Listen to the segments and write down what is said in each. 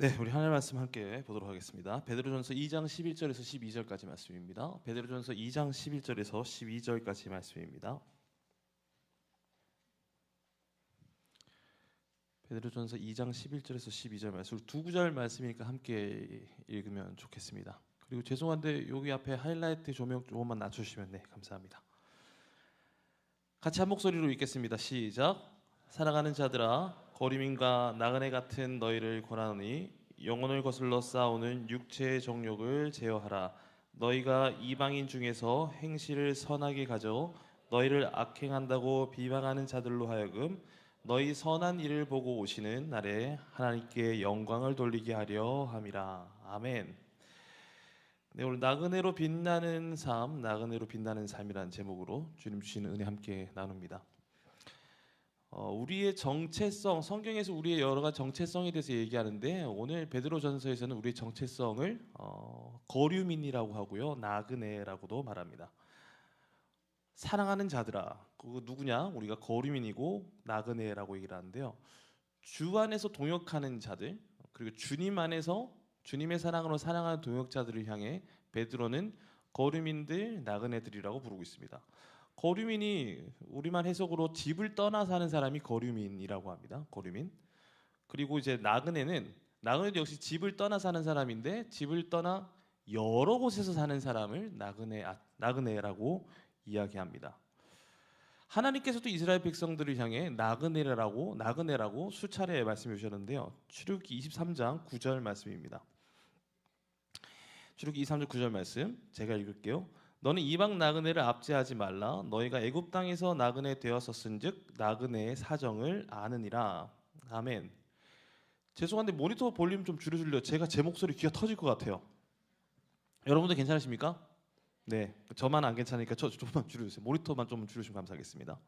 네, 우리 하나님 말씀 함께 보도록 하겠습니다. 베드로전서 2장 11절에서 12절까지 말씀입니다. 베드로전서 2장 11절에서 12절까지 말씀입니다. 베드로전서 2장 11절에서 12절 말씀, 두 구절 말씀이니까 함께 읽으면 좋겠습니다. 그리고 죄송한데 여기 앞에 하이라이트 조명 조금만 낮춰주시면 감사합니다. 같이 한 목소리로 읽겠습니다. 시작. 사랑하는 자들아, 거류민과 나그네 같은 너희를 권하노니 영혼을 거슬러 싸우는 육체의 정욕을 제어하라. 너희가 이방인 중에서 행실을 선하게 가져 너희를 악행한다고 비방하는 자들로 하여금 너희 선한 일을 보고 오시는 날에 하나님께 영광을 돌리게 하려 함이라. 아멘. 네, 오늘 나그네로 빛나는 삶, 나그네로 빛나는 삶이라는 제목으로 주님 주시는 은혜 함께 나눕니다. 우리의 정체성, 성경에서 우리의 여러 가지 정체성에 대해서 얘기하는데 오늘 베드로전서에서는 우리의 정체성을 거류민이라고 하고요, 나그네라고도 말합니다. 사랑하는 자들아, 그거 누구냐? 우리가 거류민이고 나그네라고 얘기를 하는데요. 주 안에서 동역하는 자들, 그리고 주님 안에서 주님의 사랑으로 사랑하는 동역자들을 향해 베드로는 거류민들, 나그네들이라고 부르고 있습니다. 거류민이 우리말 해석으로 집을 떠나 사는 사람이 거류민이라고 합니다. 거류민. 그리고 이제 나그네도 역시 집을 떠나 사는 사람인데 집을 떠나 여러 곳에서 사는 사람을 나그네라고 이야기합니다. 하나님께서도 이스라엘 백성들을 향해 나그네라고 수차례 말씀해 주셨는데요. 출애굽기 23장 9절 말씀입니다. 출애굽기 23장 9절 말씀 제가 읽을게요. 너는 이방 나그네를 압제하지 말라. 너희가 애굽 땅에서 나그네 되었었은즉 나그네의 사정을 아느니라. 아멘. 죄송한데 모니터 볼륨 좀 줄여줄래요? 제가 제 목소리 귀가 터질 것 같아요. 여러분들 괜찮으십니까? 네, 저만 안 괜찮으니까 조금만 줄여주세요. 모니터만 좀 줄여주시면 감사하겠습니다.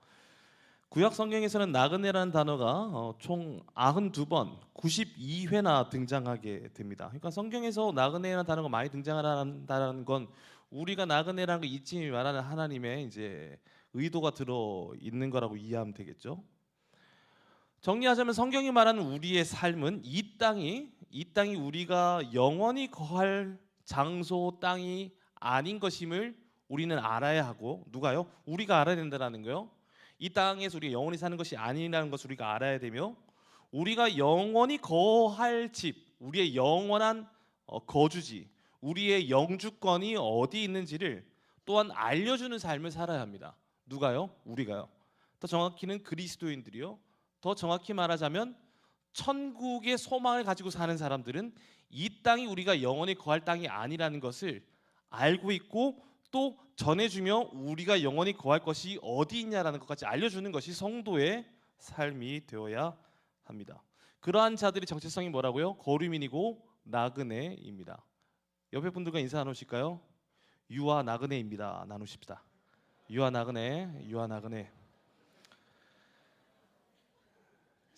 구약 성경에서는 나그네라는 단어가 총 92번, 92회나 등장하게 됩니다. 그러니까 성경에서 나그네라는 단어가 많이 등장한다는 건 우리가 나그네라는 거 잊지 말라는 하나님의 이제 의도가 들어 있는 거라고 이해하면 되겠죠. 정리하자면 성경이 말하는 우리의 삶은 이 땅이 우리가 영원히 거할 장소 땅이 아닌 것임을 우리는 알아야 하고, 누가요? 우리가 알아야 된다는 거요. 이 땅에서 우리가 영원히 사는 것이 아니라는 것을 우리가 알아야 되며, 우리가 영원히 거할 집, 우리의 영원한 거주지, 우리의 영주권이 어디 있는지를 또한 알려주는 삶을 살아야 합니다. 누가요? 우리가요. 더 정확히는 그리스도인들이요. 더 정확히 말하자면 천국의 소망을 가지고 사는 사람들은 이 땅이 우리가 영원히 거할 땅이 아니라는 것을 알고 있고 또 전해주며 우리가 영원히 거할 것이 어디 있냐라는 것까지 알려주는 것이 성도의 삶이 되어야 합니다. 그러한 자들의 정체성이 뭐라고요? 거류민이고 나그네입니다. 옆에 분들과 인사 나누실까요? 유아 나그네입니다. 나누십시다. 유아 나그네.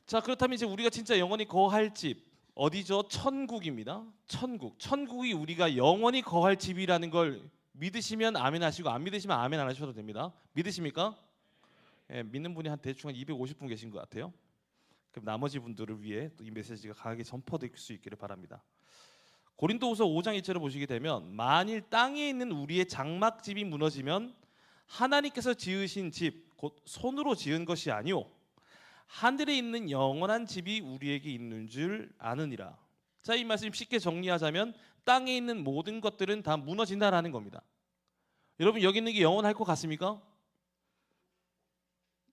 자, 그렇다면 이제 우리가 진짜 영원히 거할 집 어디죠? 천국입니다. 천국이 우리가 영원히 거할 집이라는 걸 믿으시면 아멘 하시고 안 믿으시면 아멘 안 하셔도 됩니다. 믿으십니까? 예, 믿는 분이 대충 한 250분 계신 것 같아요. 그럼 나머지 분들을 위해 또 이 메시지가 강하게 전파될 수 있기를 바랍니다. 고린도후서 5장 2절을 보시게 되면 만일 땅에 있는 우리의 장막집이 무너지면 하나님께서 지으신 집, 곧 손으로 지은 것이 아니오 하늘에 있는 영원한 집이 우리에게 있는 줄 아느니라. 자, 이 말씀 쉽게 정리하자면 땅에 있는 모든 것들은 다 무너진다라는 겁니다. 여러분, 여기 있는 게 영원할 것 같습니까?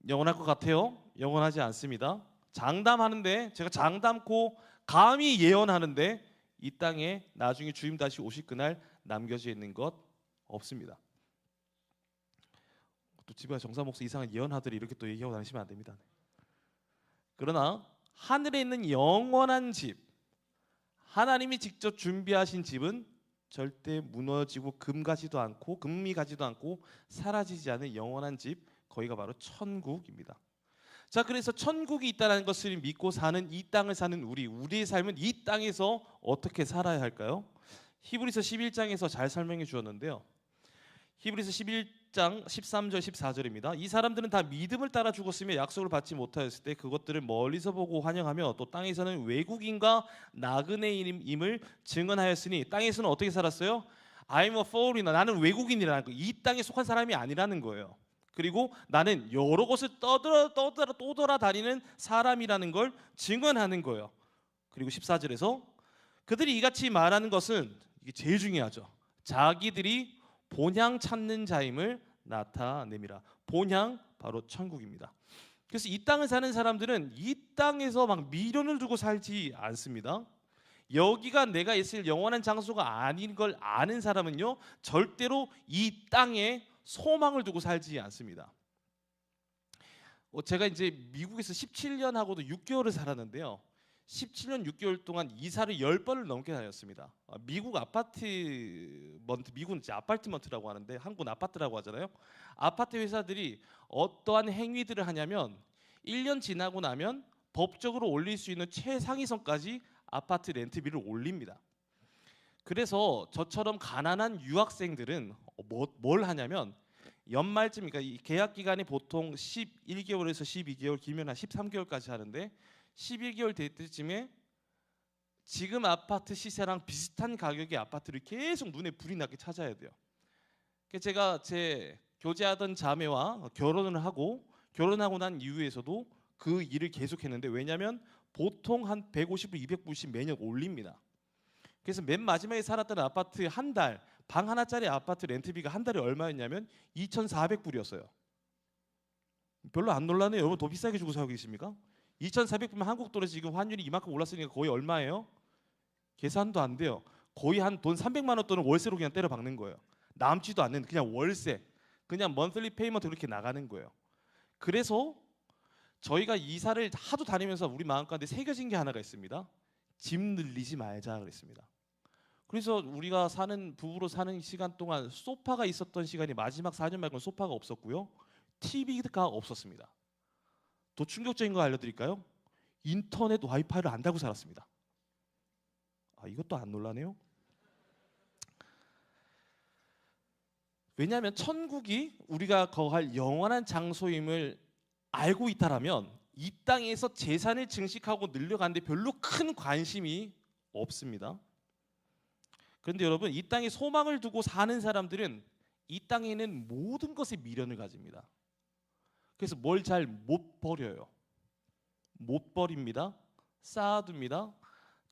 영원할 것 같아요? 영원하지 않습니다. 제가 장담코 감히 예언하는데 이 땅에 나중에 주님 다시 오실 그날 남겨져 있는 것 없습니다. 또 집에 정사 목사 이상한 예언하들이 이렇게 또 얘기하고 다니시면 안 됩니다. 그러나 하늘에 있는 영원한 집, 하나님이 직접 준비하신 집은 절대 무너지고 금이 가지도 않고 사라지지 않는 영원한 집, 거기가 바로 천국입니다. 자, 그래서 천국이 있다는 것을 믿고 사는 이 땅을 사는 우리의 삶은 이 땅에서 어떻게 살아야 할까요? 히브리서 11장에서 잘 설명해 주었는데요. 히브리서 11장 13절 14절입니다. 이 사람들은 다 믿음을 따라 죽었으며 약속을 받지 못하였을 때 그것들을 멀리서 보고 환영하며 또 땅에서는 외국인과 나그네임을 증언하였으니, 땅에서는 어떻게 살았어요? I'm a foreigner, 나는 외국인이라는 거, 이 땅에 속한 사람이 아니라는 거예요. 그리고 나는 여러 곳을 떠돌아다니는 사람이라는 걸 증언하는 거예요. 그리고 14절에서 그들이 이같이 말하는 것은, 이게 제일 중요하죠, 자기들이 본향 찾는 자임을 나타냅니다. 본향, 바로 천국입니다. 그래서 이 땅을 사는 사람들은 이 땅에서 막 미련을 두고 살지 않습니다. 여기가 내가 있을 영원한 장소가 아닌 걸 아는 사람은요, 절대로 이 땅에 소망을 두고 살지 않습니다. 제가 이제 미국에서 17년하고도 6개월을 살았는데요, 17년 6개월 동안 이사를 10번을 넘게 다녔습니다. 미국 아파트먼트, 미국은 이제 아파트먼트라고 하는데 한국은 아파트라고 하잖아요. 아파트 회사들이 어떠한 행위들을 하냐면 1년 지나고 나면 법적으로 올릴 수 있는 최상위선까지 아파트 렌트비를 올립니다. 그래서 저처럼 가난한 유학생들은 뭘 하냐면 연말쯤, 그러니까 이 계약 기간이 보통 11개월에서 12개월, 길면 한 13개월까지 하는데 11개월 될 때쯤에 지금 아파트 시세랑 비슷한 가격의 아파트를 계속 눈에 불이 나게 찾아야 돼요. 제가 제 교제하던 자매와 결혼하고 난 이후에서도 그 일을 계속했는데, 왜냐하면 보통 한 150불, 200불씩 매년 올립니다. 그래서 맨 마지막에 살았던 아파트 한 달, 방 하나짜리 아파트 렌트비가 한 달에 얼마였냐면 2,400불이었어요. 별로 안 놀라네요. 여러분 더 비싸게 주고 살고 계십니까? 2,400불이면 한국 돈에 지금 환율이 이만큼 올랐으니까 거의 얼마예요? 계산도 안 돼요. 거의 한 돈 300만 원 돈을 월세로 그냥 때려 박는 거예요. 남지도 않는 그냥 월세, 그냥 먼슬리 페이먼트 그렇게 나가는 거예요. 그래서 저희가 이사를 하도 다니면서 우리 마음가운데 새겨진 게 하나가 있습니다. 집 늘리지 말자 그랬습니다. 그래서 우리가 부부로 사는 시간 동안 소파가 있었던 시간이 마지막 4년 말고는 소파가 없었고요, TV가 없었습니다. 더 충격적인 거 알려드릴까요? 인터넷 와이파이를 안 달고 살았습니다. 이것도 안 놀라네요. 왜냐하면 천국이 우리가 거할 영원한 장소임을 알고 있다라면 이 땅에서 재산을 증식하고 늘려가는데 별로 큰 관심이 없습니다. 그런데 여러분, 이 땅에 소망을 두고 사는 사람들은 이 땅에는 모든 것에 미련을 가집니다. 그래서 뭘 잘 못 버려요. 못 버립니다. 쌓아둡니다.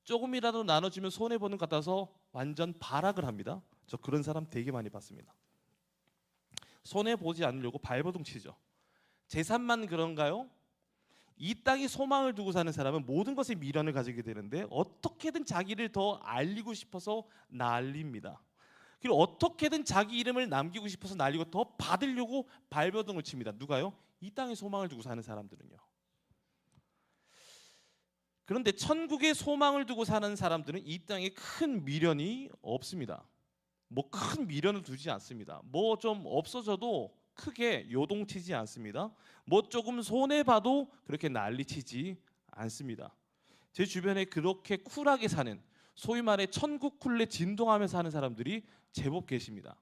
조금이라도 나눠주면 손해보는 것 같아서 완전 발악을 합니다. 저 그런 사람 되게 많이 봤습니다. 손해보지 않으려고 발버둥 치죠. 재산만 그런가요? 이 땅에 소망을 두고 사는 사람은 모든 것에 미련을 가지게 되는데 어떻게든 자기를 더 알리고 싶어서 날립니다. 그리고 어떻게든 자기 이름을 남기고 싶어서 날리고 더 받으려고 발버둥을 칩니다. 누가요? 이 땅에 소망을 두고 사는 사람들은요. 그런데 천국에 소망을 두고 사는 사람들은 이 땅에 큰 미련이 없습니다. 큰 미련을 두지 않습니다. 좀 없어져도 크게 요동치지 않습니다. 조금 손해봐도 그렇게 난리치지 않습니다. 제 주변에 그렇게 쿨하게 사는, 소위 말해 천국 쿨레 진동하며 사는 사람들이 제법 계십니다.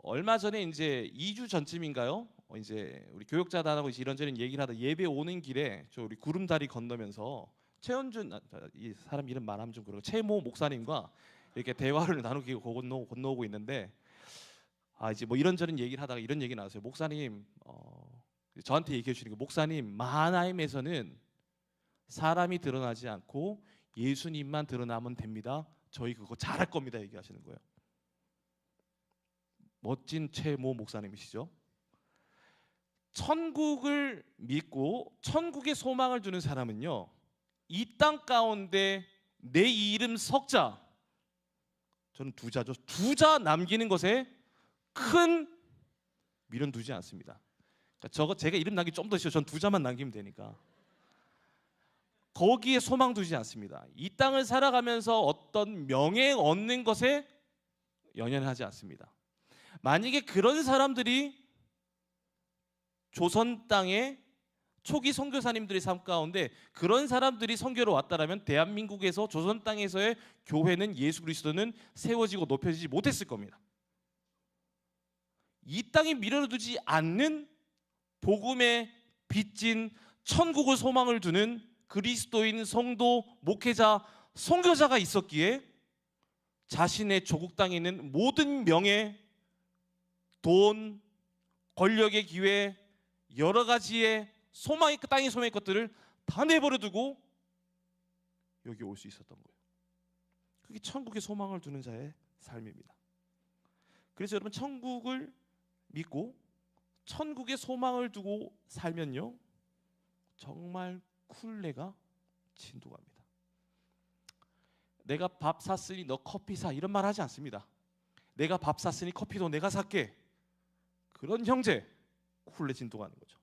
얼마 전에 이제 2주 전쯤인가요? 이제 우리 교역자단하고 이런저런 얘기를 하다 예배 오는 길에 우리 구름다리 건너면서 최현준, 이 사람 이름 말하면 좀 그러고, 최모 목사님과 이렇게 대화를 나누고 건너오고 있는데 이제 이런저런 얘기를 하다가 이런 얘기 나왔어요. 목사님, 저한테 얘기해 주시는 거, 목사님, 마하나임에서는 사람이 드러나지 않고 예수님만 드러나면 됩니다. 저희 그거 잘할 겁니다. 얘기하시는 거예요. 멋진 최모 목사님이시죠. 천국을 믿고 천국에 소망을 두는 사람은요, 이 땅 가운데 내 이름 석자, 저는 두자죠. 두자 남기는 것에 큰 미련 두지 않습니다. 그러니까 제가 이름 남기 좀 더 싫어요. 전 두자만 남기면 되니까. 거기에 소망 두지 않습니다. 이 땅을 살아가면서 어떤 명예 얻는 것에 연연하지 않습니다. 만약에 그런 사람들이 조선 땅에 초기 선교사님들의 삶 가운데 그런 사람들이 선교로 왔다라면 대한민국에서 조선 땅에서의 교회는, 예수 그리스도는 세워지고 높여지지 못했을 겁니다. 이 땅에 미련두지 않는 복음의 빚진 천국을 소망을 두는 그리스도인 성도, 목회자, 선교사가 있었기에 자신의 조국 땅에 있는 모든 명예, 돈, 권력의 기회, 여러 가지의 소망의 땅의 소망의 것들을 다 내버려 두고 여기 올 수 있었던 거예요. 그게 천국의 소망을 두는 자의 삶입니다. 그래서 여러분, 천국을 믿고 천국의 소망을 두고 살면요, 정말 쿨레가 진동합니다. 내가 밥 샀으니 너 커피 사, 이런 말 하지 않습니다. 내가 밥 샀으니 커피도 내가 살게. 그런 형제, 쿨레 진동하는 거죠.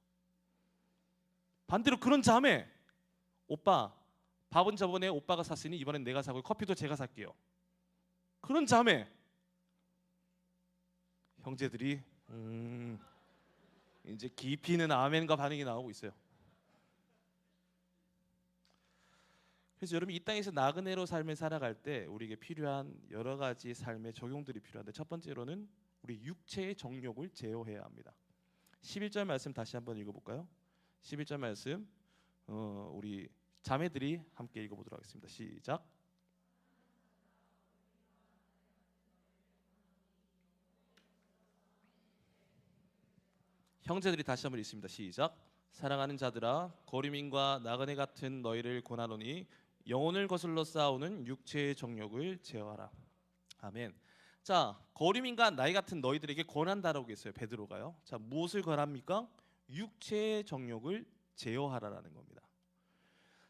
반대로 그런 자매, 오빠 밥은 저번에 오빠가 샀으니 이번엔 내가 사고 커피도 제가 살게요. 그런 자매, 형제들이 이제 깊이 있는 아멘과 반응이 나오고 있어요. 그래서 여러분, 이 땅에서 나그네로 삶을 살아갈 때 우리에게 필요한 여러 가지 삶의 적용들이 필요한데, 첫 번째로는 우리 육체의 정욕을 제어해야 합니다. 11절 말씀 다시 한번 읽어볼까요? 11절 말씀 우리 자매들이 함께 읽어보도록 하겠습니다. 시작. 형제들이 다시 한번 읽습니다. 시작. 사랑하는 자들아, 거류민과 나그네 같은 너희를 권하노니 영혼을 거슬러 싸우는 육체의 정욕을 제어하라. 아멘. 자, 거류민과 나이 같은 너희들에게 권한다라고 했어요, 베드로가요. 자, 무엇을 권합니까? 육체의 정욕을 제어하라라는 겁니다.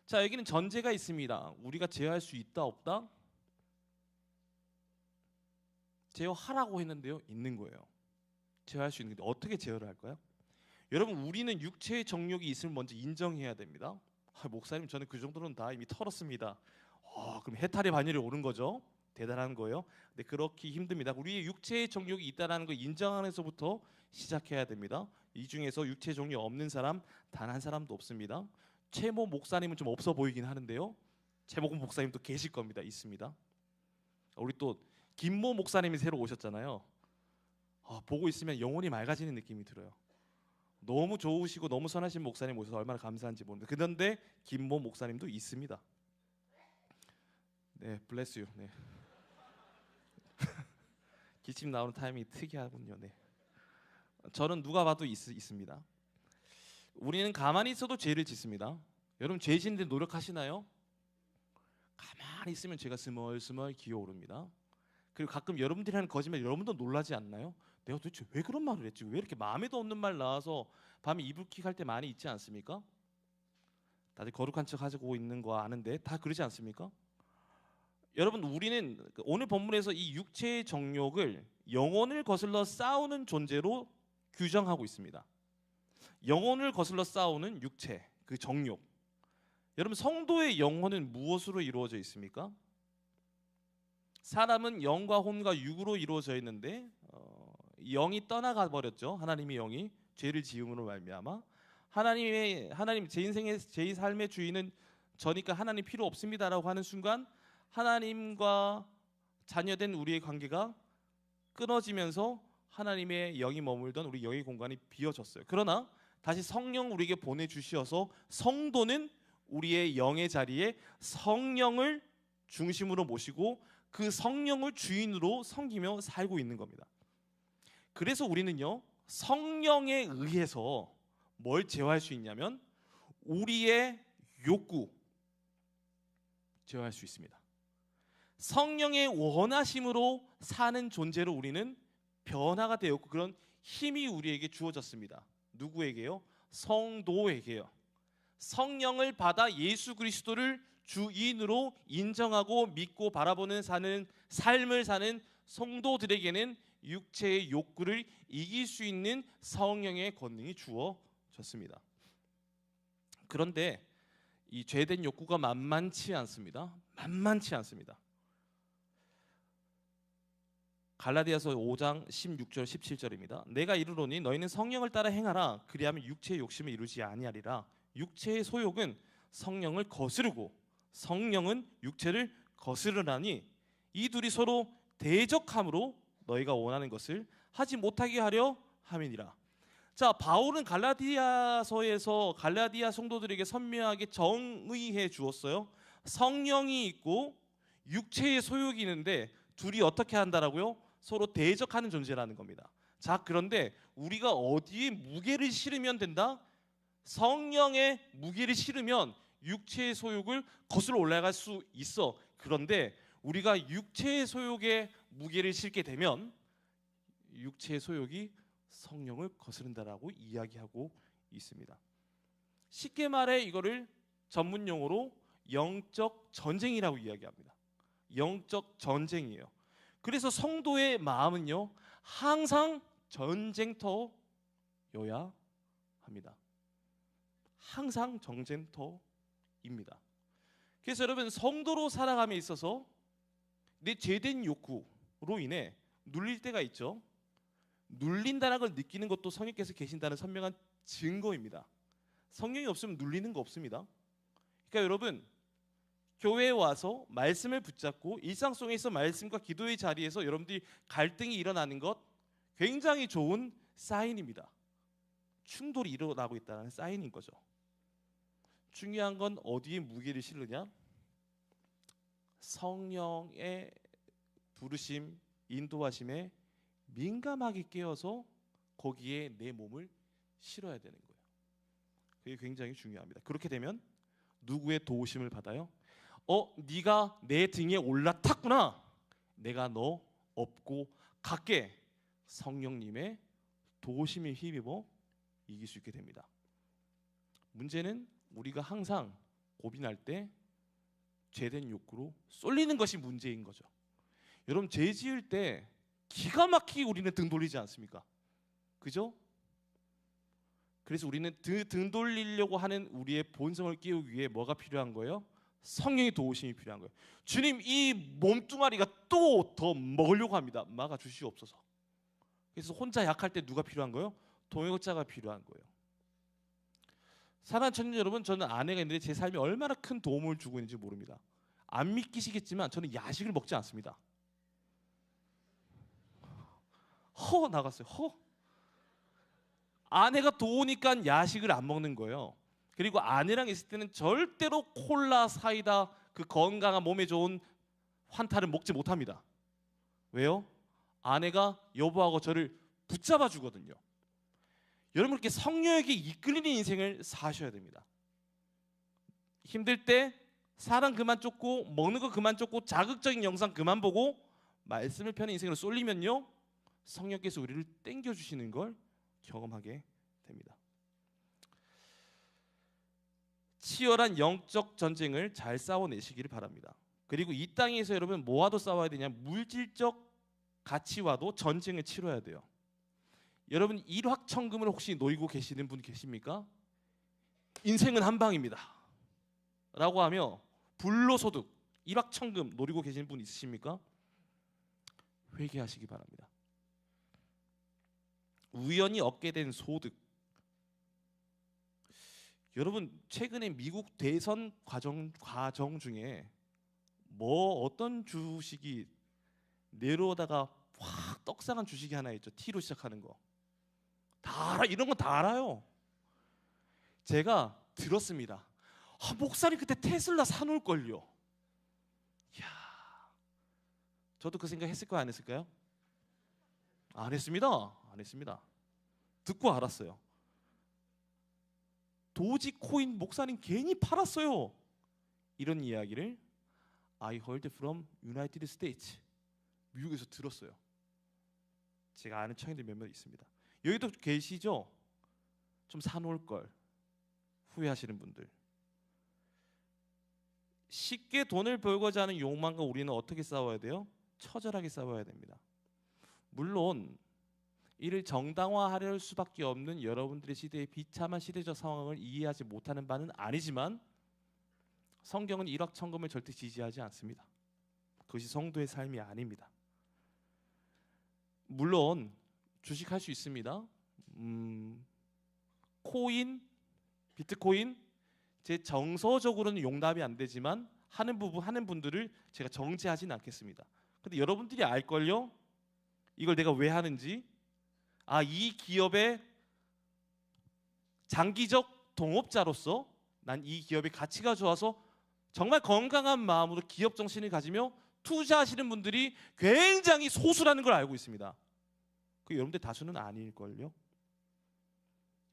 자, 여기는 전제가 있습니다. 우리가 제어할 수 있다 없다? 제어하라고 했는데요, 있는 거예요. 제어할 수 있는 게 어떻게 제어를 할까요? 여러분, 우리는 육체의 정욕이 있음을 먼저 인정해야 됩니다. 목사님, 저는 그 정도는 다 이미 털었습니다. 그럼 해탈의 반열에 오른 거죠. 대단한 거예요. 근데 그렇게 힘듭니다. 우리의 육체의 정욕이 있다는 걸 인정하면서부터 시작해야 됩니다. 이 중에서 육체의 정욕이 없는 사람 단 한 사람도 없습니다. 최모 목사님은 좀 없어 보이긴 하는데요, 최모 목사님도 계실 겁니다. 있습니다. 우리 또 김모 목사님이 새로 오셨잖아요. 보고 있으면 영혼이 맑아지는 느낌이 들어요. 너무 좋으시고 너무 선하신 목사님 오셔서 얼마나 감사한지 모릅니다. 그런데 김모 목사님도 있습니다. 네, 블레스 유. 네. 기침 나오는 타이밍이 특이하군요. 네. 저는 누가 봐도 있습니다. 우리는 가만히 있어도 죄를 짓습니다. 여러분, 죄 짓는데 노력하시나요? 가만히 있으면 죄가 스멀스멀 기어오릅니다. 그리고 가끔 여러분들이 하는 거짓말 여러분도 놀라지 않나요? 내가 도대체 왜 그런 말을 했지? 왜 이렇게 마음에도 없는 말 나와서 밤에 이불킥 할 때 많이 있지 않습니까? 다들 거룩한 척 하고 있는 거 아는데 다 그러지 않습니까? 여러분, 우리는 오늘 본문에서 이 육체의 정욕을 영혼을 거슬러 싸우는 존재로 규정하고 있습니다. 영혼을 거슬러 싸우는 육체, 그 정욕. 여러분, 성도의 영혼은 무엇으로 이루어져 있습니까? 사람은 영과 혼과 육으로 이루어져 있는데 영이 떠나가 버렸죠. 하나님의 영이 죄를 지음으로 말미암아 하나님 제 인생의 제 삶의 주인은 저니까 하나님 필요 없습니다라고 하는 순간 하나님과 자녀된 우리의 관계가 끊어지면서 하나님의 영이 머물던 우리 영의 공간이 비어졌어요. 그러나 다시 성령 우리에게 보내주셔서 성도는 우리의 영의 자리에 성령을 중심으로 모시고 그 성령을 주인으로 섬기며 살고 있는 겁니다. 그래서 우리는요, 성령에 의해서 뭘 제어할 수 있냐면 우리의 욕구 제어할 수 있습니다. 성령의 원하심으로 사는 존재로 우리는 변화가 되었고 그런 힘이 우리에게 주어졌습니다. 누구에게요? 성도에게요. 성령을 받아 예수 그리스도를 주인으로 인정하고 믿고 바라보는 사는 삶을 사는 성도들에게는 육체의 욕구를 이길 수 있는 성령의 권능이 주어졌습니다. 그런데 이 죄된 욕구가 만만치 않습니다. 만만치 않습니다. 갈라디아서 5장 16절 17절입니다. 내가 이르노니 너희는 성령을 따라 행하라. 그리하면 육체의 욕심을 이루지 아니하리라. 육체의 소욕은 성령을 거스르고 성령은 육체를 거스르나니 이 둘이 서로 대적함으로 너희가 원하는 것을 하지 못하게 하려 함이니라. 자, 바울은 갈라디아서에서 갈라디아 성도들에게 선명하게 정의해 주었어요. 성령이 있고 육체의 소욕이 있는데 둘이 어떻게 한다라고요? 서로 대적하는 존재라는 겁니다. 자, 그런데 우리가 어디에 무게를 실으면 된다? 성령의 무게를 실으면 육체의 소욕을 거슬러 올라갈 수 있어. 그런데 우리가 육체의 소욕에 무게를 실게 되면 육체의 소욕이 성령을 거스른다라고 이야기하고 있습니다. 쉽게 말해 이거를 전문 용어로 영적 전쟁이라고 이야기합니다. 영적 전쟁이에요. 그래서 성도의 마음은요, 항상 전쟁터여야 합니다. 항상 전쟁터입니다. 그래서 여러분, 성도로 살아감에 있어서 내 죄된 욕구로 인해 눌릴 때가 있죠. 눌린다는 걸 느끼는 것도 성령께서 계신다는 선명한 증거입니다. 성령이 없으면 눌리는 거 없습니다. 그러니까 여러분, 교회에 와서 말씀을 붙잡고 일상 속에서 말씀과 기도의 자리에서 여러분들이 갈등이 일어나는 것 굉장히 좋은 사인입니다. 충돌이 일어나고 있다는 사인인 거죠. 중요한 건 어디에 무게를 실느냐? 성령의 부르심, 인도하심에 민감하게 깨어서 거기에 내 몸을 실어야 되는 거예요. 그게 굉장히 중요합니다. 그렇게 되면 누구의 도우심을 받아요? 네가 내 등에 올라탔구나. 내가 너 업고 갈게. 성령님의 도우심에 힘입어 이길 수 있게 됩니다. 문제는 우리가 항상 고민할 때 죄된 욕구로 쏠리는 것이 문제인 거죠. 여러분, 죄 지을 때 기가 막히게 우리는 등 돌리지 않습니까? 그죠? 그래서 우리는 등 돌리려고 하는 우리의 본성을 깨우기 위해 뭐가 필요한 거예요? 성령의 도우심이 필요한 거예요. 주님, 이 몸뚱아리가 또 더 먹으려고 합니다. 막아 주시옵소서. 그래서 혼자 약할 때 누가 필요한 거예요? 동역자가 필요한 거예요. 사랑하는 청년 여러분, 저는 아내가 있는데 제 삶에 얼마나 큰 도움을 주고 있는지 모릅니다. 안 믿기시겠지만 저는 야식을 먹지 않습니다. 나갔어요. 아내가 도우니까 야식을 안 먹는 거예요. 그리고 아내랑 있을 때는 절대로 콜라, 사이다, 그 건강한 몸에 좋은 환타를 먹지 못합니다. 왜요? 아내가 여보하고 저를 붙잡아 주거든요. 여러분, 그렇게 성령에게 이끌리는 인생을 사셔야 됩니다. 힘들 때 사랑 그만 쫓고 먹는 거 그만 쫓고 자극적인 영상 그만 보고 말씀을 펴는 인생으로 쏠리면요, 성령께서 우리를 땡겨주시는 걸 경험하게 됩니다. 치열한 영적 전쟁을 잘 싸워내시기를 바랍니다. 그리고 이 땅에서 여러분 뭐와도 싸워야 되냐? 물질적 가치와도 전쟁을 치러야 돼요. 여러분, 일확천금을 혹시 노리고 계시는 분 계십니까? 인생은 한 방입니다 라고 하며 불로소득, 일확천금 노리고 계시는 분 있으십니까? 회개하시기 바랍니다. 우연히 얻게 된 소득, 여러분 최근에 미국 대선 과정 중에 어떤 주식이 내려오다가 확 떡상한 주식이 하나 있죠. T로 시작하는 거. 다 알아. 이런 건 다 알아요. 제가 들었습니다. 목사님 그때 테슬라 사놓을걸요. 이야, 저도 그 생각 했을까요? 안 했을까요? 안 했습니다. 안 했습니다. 듣고 알았어요. 도지코인 목사님 괜히 팔았어요. 이런 이야기를 I heard from United States, 미국에서 들었어요. 제가 아는 청인들 몇몇 있습니다. 여기도 계시죠? 좀 사놓을 걸 후회하시는 분들. 쉽게 돈을 벌고자 하는 욕망과 우리는 어떻게 싸워야 돼요? 처절하게 싸워야 됩니다. 물론 이를 정당화할 수밖에 없는 여러분들의 시대의 비참한 시대적 상황을 이해하지 못하는 바는 아니지만 성경은 일확천금을 절대 지지하지 않습니다. 그것이 성도의 삶이 아닙니다. 물론 주식할 수 있습니다. 코인, 비트코인 제 정서적으로는 용납이 안 되지만 하는 분들을 제가 정죄하지는 않겠습니다. 근데 여러분들이 알걸요? 이걸 내가 왜 하는지, 이 기업의 장기적 동업자로서 난 이 기업의 가치가 좋아서 정말 건강한 마음으로 기업 정신을 가지며 투자하시는 분들이 굉장히 소수라는 걸 알고 있습니다. 그 여러분들 다수는 아닐걸요.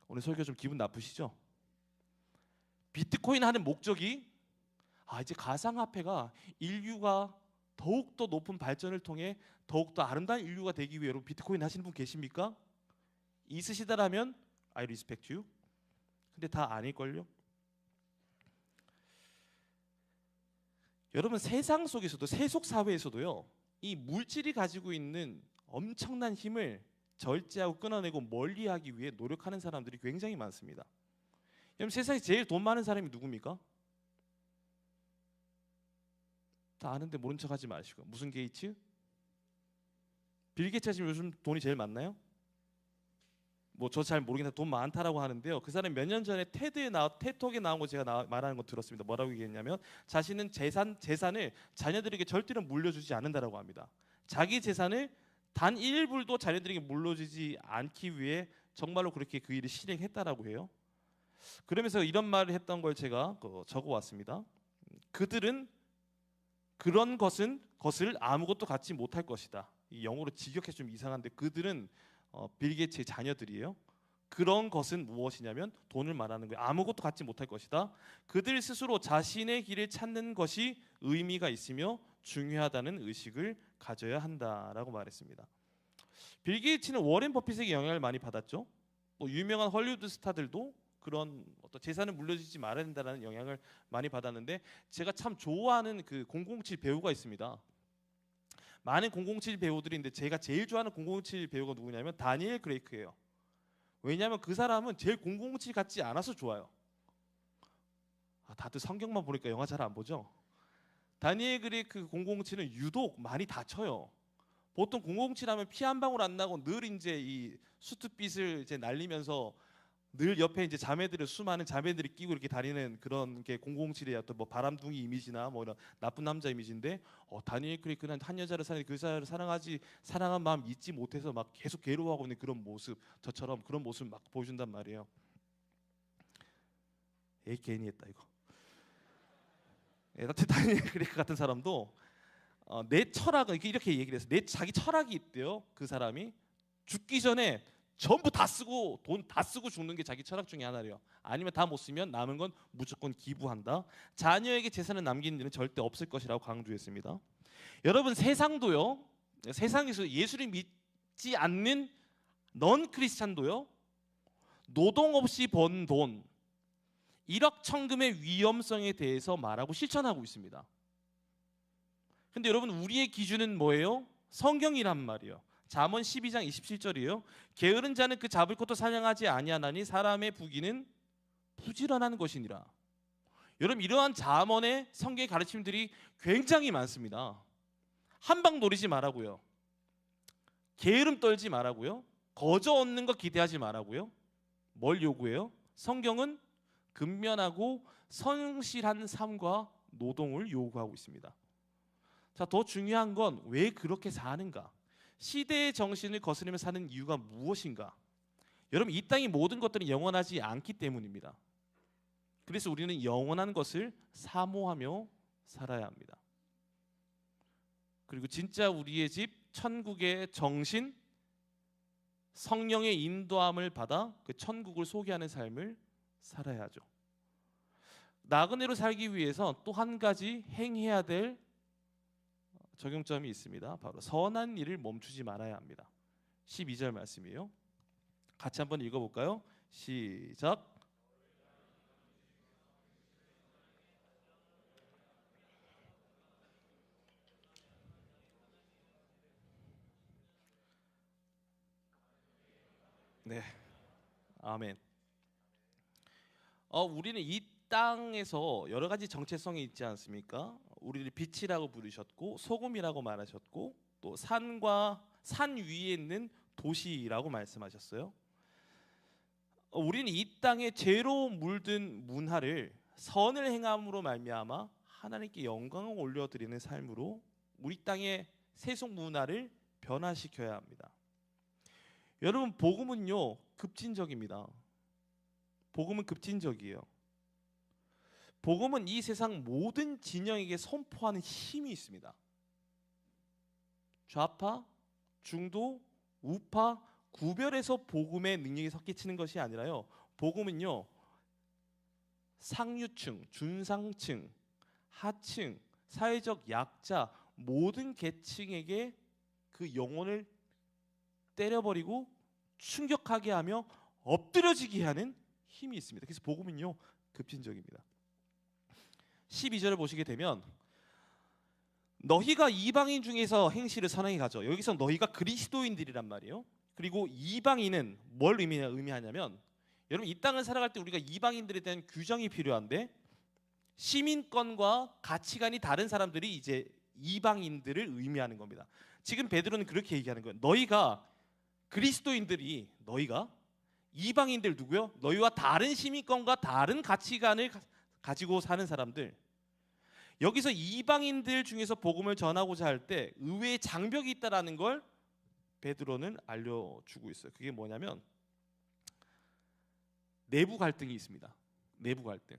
오늘 설교 좀 기분 나쁘시죠? 비트코인 하는 목적이 이제 가상화폐가 인류가 더욱더 높은 발전을 통해 더욱더 아름다운 인류가 되기 위해 여러분 비트코인 하시는 분 계십니까? 있으시다라면 I respect you. 근데 다 아닐걸요? 여러분 세상 속에서도 세속 사회에서도요, 이 물질이 가지고 있는 엄청난 힘을 절제하고 끊어내고 멀리하기 위해 노력하는 사람들이 굉장히 많습니다. 여러분 세상에 제일 돈 많은 사람이 누굽니까? 다 아는데 모른 척하지 마시고. 무슨 게이츠? 빌 게이츠가 지금 요즘 돈이 제일 많나요? 뭐 저 잘 모르겠는데 돈 많다라고 하는데요. 그 사람이 몇 년 전에 테톡에 나온 거 제가 말하는 거 들었습니다. 뭐라고 얘기했냐면 자신은 재산을 자녀들에게 절대로 물려주지 않는다라고 합니다. 자기 재산을 단 1불도 자녀들에게 물려주지 않기 위해 정말로 그렇게 그 일을 실행했다라고 해요. 그러면서 이런 말을 했던 걸 제가 적어왔습니다. 그들은 그런 것을 아무것도 갖지 못할 것이다. 이 영어로 직역해 좀 이상한데 그들은 빌 게이츠의 자녀들이에요. 그런 것은 무엇이냐면 돈을 말하는 거예요. 아무것도 갖지 못할 것이다. 그들 스스로 자신의 길을 찾는 것이 의미가 있으며 중요하다는 의식을 가져야 한다라고 말했습니다. 빌 게이츠는 워렌 버핏에게 영향을 많이 받았죠. 또 유명한 헐리우드 스타들도 그런 어떤 재산을 물려주지 말아야 된다는 영향을 많이 받았는데 제가 참 좋아하는 그 007 배우가 있습니다. 많은 007 배우들인데 제가 제일 좋아하는 007 배우가 누구냐면 다니엘 크레이크예요. 왜냐하면 그 사람은 제일 007 같지 않아서 좋아요. 다들 성경만 보니까 영화 잘 안 보죠? 다니엘 크레이크 007은 유독 많이 다쳐요. 보통 007 하면 피 한 방울 안 나고 늘 이제 이 수트빛을 이제 날리면서 늘 옆에 이제 수많은 자매들이 끼고 이렇게 다니는 그런 게 007의 어떤 뭐 바람둥이 이미지나 뭐 이런 나쁜 남자 이미지인데 다니엘 크레이크는 한 여자를 사랑해 그 여자를 사랑한 마음 잊지 못해서 막 계속 괴로워하고 있는 그런 모습, 저처럼 그런 모습 막 보여준단 말이에요. 괜히 했다 이거. 다니엘 크레이크 같은 사람도 내 철학은 이렇게 얘기를 해서 자기 철학이 있대요. 그 사람이 죽기 전에 전부 다 쓰고 돈 다 쓰고 죽는 게 자기 철학 중에 하나래요. 아니면 다 못 쓰면 남은 건 무조건 기부한다. 자녀에게 재산을 남기는 일은 절대 없을 것이라고 강조했습니다. 여러분 세상도요. 세상에서 예수를 믿지 않는 넌 크리스찬도요. 노동 없이 번 돈 일확천금의 위험성에 대해서 말하고 실천하고 있습니다. 근데 여러분 우리의 기준은 뭐예요? 성경이란 말이에요. 잠언 12장 27절이에요. 게으른 자는 그 잡을 것도 사냥하지 아니하나니 사람의 부귀는 부지런한 것이니라. 여러분 이러한 잠언의 성경의 가르침들이 굉장히 많습니다. 한방 노리지 말라고요. 게으름 떨지 말라고요. 거저 얻는 거 기대하지 말라고요. 뭘 요구해요? 성경은 근면하고 성실한 삶과 노동을 요구하고 있습니다. 자, 더 중요한 건 왜 그렇게 사는가? 시대의 정신을 거스르며 사는 이유가 무엇인가? 여러분 이 땅의 모든 것들은 영원하지 않기 때문입니다. 그래서 우리는 영원한 것을 사모하며 살아야 합니다. 그리고 진짜 우리의 집 천국의 정신, 성령의 인도함을 받아 그 천국을 소개하는 삶을 살아야죠. 나그네로 살기 위해서 또 한 가지 행해야 될 적용점이 있습니다. 바로 선한 일을 멈추지 말아야 합니다. 12절 말씀이에요. 같이 한번 읽어볼까요? 시작. 네, 아멘. 우리는 이 땅에서 여러 가지 정체성이 있지 않습니까? 우리를 빛이라고 부르셨고 소금이라고 말하셨고 또 산 위에 있는 도시라고 말씀하셨어요. 우리는 이 땅에 죄로 물든 문화를 선을 행함으로 말미암아 하나님께 영광을 올려드리는 삶으로 우리 땅의 세속 문화를 변화시켜야 합니다. 여러분, 복음은요 급진적입니다. 복음은 급진적이에요. 복음은 이 세상 모든 진영에게 선포하는 힘이 있습니다. 좌파, 중도, 우파 구별해서 복음의 능력이 섞이치는 것이 아니라요. 복음은요 상류층, 중상층, 하층, 사회적 약자 모든 계층에게 그 영혼을 때려버리고 충격하게 하며 엎드려지게 하는 힘이 있습니다. 그래서 복음은요 급진적입니다. 12절을 보시게 되면 너희가 이방인 중에서 행실을 선하게 가져. 여기서 너희가 그리스도인들이란 말이에요. 그리고 이방인은 뭘 의미하냐면 여러분 이 땅을 살아갈 때 우리가 이방인들에 대한 규정이 필요한데 시민권과 가치관이 다른 사람들이 이제 이방인들을 의미하는 겁니다. 지금 베드로는 그렇게 얘기하는 거예요. 너희가 그리스도인들이 너희가 이방인들 누구요? 너희와 다른 시민권과 다른 가치관을 가지고 사는 사람들. 여기서 이방인들 중에서 복음을 전하고자 할 때 의외의 장벽이 있다라는 걸 베드로는 알려주고 있어요. 그게 뭐냐면 내부 갈등이 있습니다. 내부 갈등.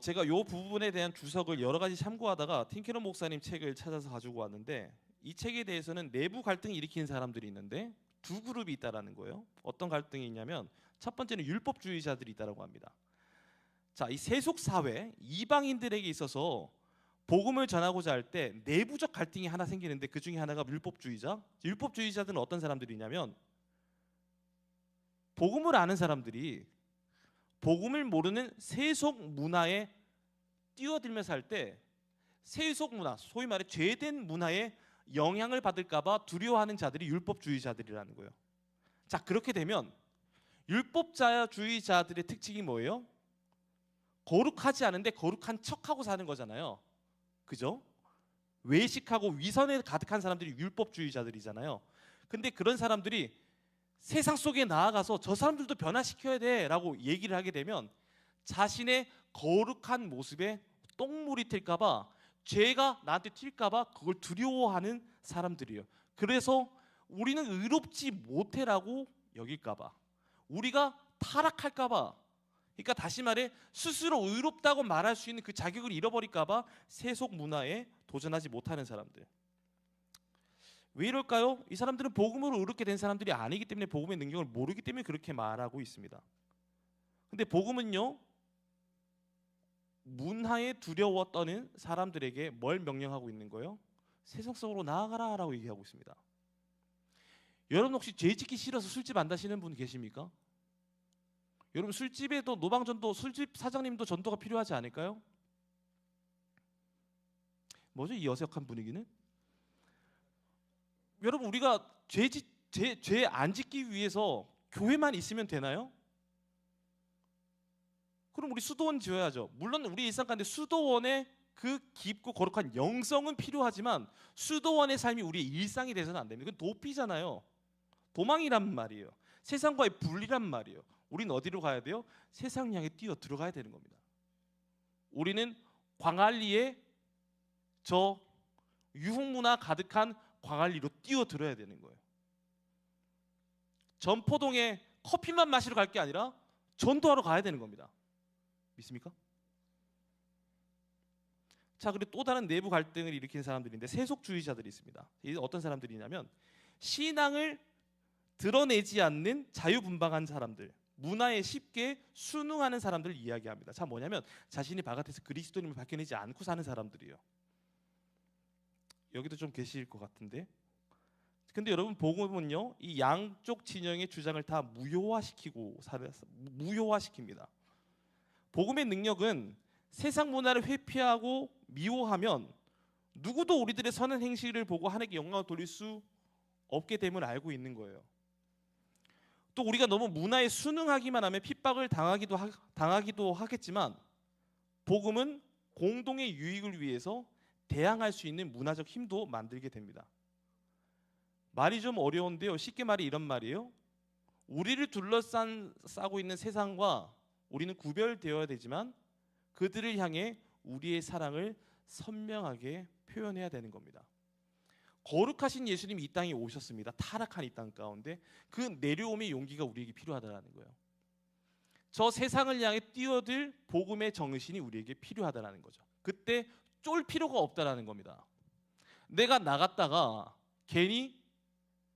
제가 이 부분에 대한 주석을 여러 가지 참고하다가 팀케런 목사님 책을 찾아서 가지고 왔는데 이 책에 대해서는 내부 갈등을 일으키는 사람들이 있는데 두 그룹이 있다라는 거예요. 어떤 갈등이 있냐면 첫 번째는 율법주의자들이 있다라고 합니다. 자, 이 세속 사회 이방인들에게 있어서 복음을 전하고자 할 때 내부적 갈등이 하나 생기는데 그 중에 하나가 율법주의자. 율법주의자들은 어떤 사람들이냐면 복음을 아는 사람들이 복음을 모르는 세속 문화에 뛰어들면서 할 때 세속 문화, 소위 말해 죄된 문화에 영향을 받을까봐 두려워하는 자들이 율법주의자들이라는 거예요. 자, 그렇게 되면 율법주의자들의 특징이 뭐예요? 거룩하지 않은데 거룩한 척하고 사는 거잖아요. 그죠? 외식하고 위선에 가득한 사람들이 율법주의자들이잖아요. 근데 그런 사람들이 세상 속에 나아가서 저 사람들도 변화시켜야 돼 라고 얘기를 하게 되면 자신의 거룩한 모습에 똥물이 튈까봐, 죄가 나한테 튈까봐 그걸 두려워하는 사람들이에요. 그래서 우리는 의롭지 못해라고 여길까봐, 우리가 타락할까봐, 그러니까 다시 말해 스스로 의롭다고 말할 수 있는 그 자격을 잃어버릴까봐 세속 문화에 도전하지 못하는 사람들. 왜 이럴까요? 이 사람들은 복음으로 의롭게 된 사람들이 아니기 때문에 복음의 능력을 모르기 때문에 그렇게 말하고 있습니다. 근데 복음은요 문화에 두려워 떠는 사람들에게 뭘 명령하고 있는 거예요? 세상 속으로 나아가라 라고 얘기하고 있습니다. 여러분 혹시 죄 짓기 싫어서 술집 안 다시는 분 계십니까? 여러분 술집에도 노방전도, 술집 사장님도 전도가 필요하지 않을까요? 뭐죠 이 어색한 분위기는? 여러분 우리가 죄 안 짓기 위해서 교회만 있으면 되나요? 그럼 우리 수도원 지어야죠. 물론 우리 일상 가운데 수도원의 그 깊고 거룩한 영성은 필요하지만 수도원의 삶이 우리의 일상이 돼서는 안 됩니다. 그건 도피잖아요. 도망이란 말이에요. 세상과의 분리란 말이에요. 우리는 어디로 가야 돼요? 세상 향해 뛰어 들어가야 되는 겁니다. 우리는 광안리에 저 유흥문화 가득한 광안리로 뛰어들어야 되는 거예요. 전포동에 커피만 마시러 갈 게 아니라 전도하러 가야 되는 겁니다. 믿습니까? 자, 그리고 또 다른 내부 갈등을 일으키는 사람들인데 세속주의자들이 있습니다. 이게 어떤 사람들이냐면 신앙을 드러내지 않는 자유분방한 사람들, 문화에 쉽게 순응하는 사람들을 이야기합니다. 자, 뭐냐면 자신이 바깥에서 그리스도님을 밝혀내지 않고 사는 사람들이에요. 여기도 좀 계실 것 같은데. 근데 여러분 복음은요 이 양쪽 진영의 주장을 다 무효화시킵니다. 복음의 능력은 세상 문화를 회피하고 미워하면 누구도 우리들의 선한 행실을 보고 하나님께 영광을 돌릴 수 없게 됨을 알고 있는 거예요. 또 우리가 너무 문화에 순응하기만 하면 핍박을 당하기도 하겠지만 복음은 공동의 유익을 위해서 대항할 수 있는 문화적 힘도 만들게 됩니다. 말이 좀 어려운데요. 쉽게 말해 이런 말이에요. 우리를 둘러싸고 있는 세상과 우리는 구별되어야 되지만 그들을 향해 우리의 사랑을 선명하게 표현해야 되는 겁니다. 거룩하신 예수님이 이 땅에 오셨습니다. 타락한 이 땅 가운데 그 내려옴의 용기가 우리에게 필요하다는 거예요. 저 세상을 향해 뛰어들 복음의 정신이 우리에게 필요하다는 거죠. 그때 쫄 필요가 없다는 겁니다. 내가 나갔다가 괜히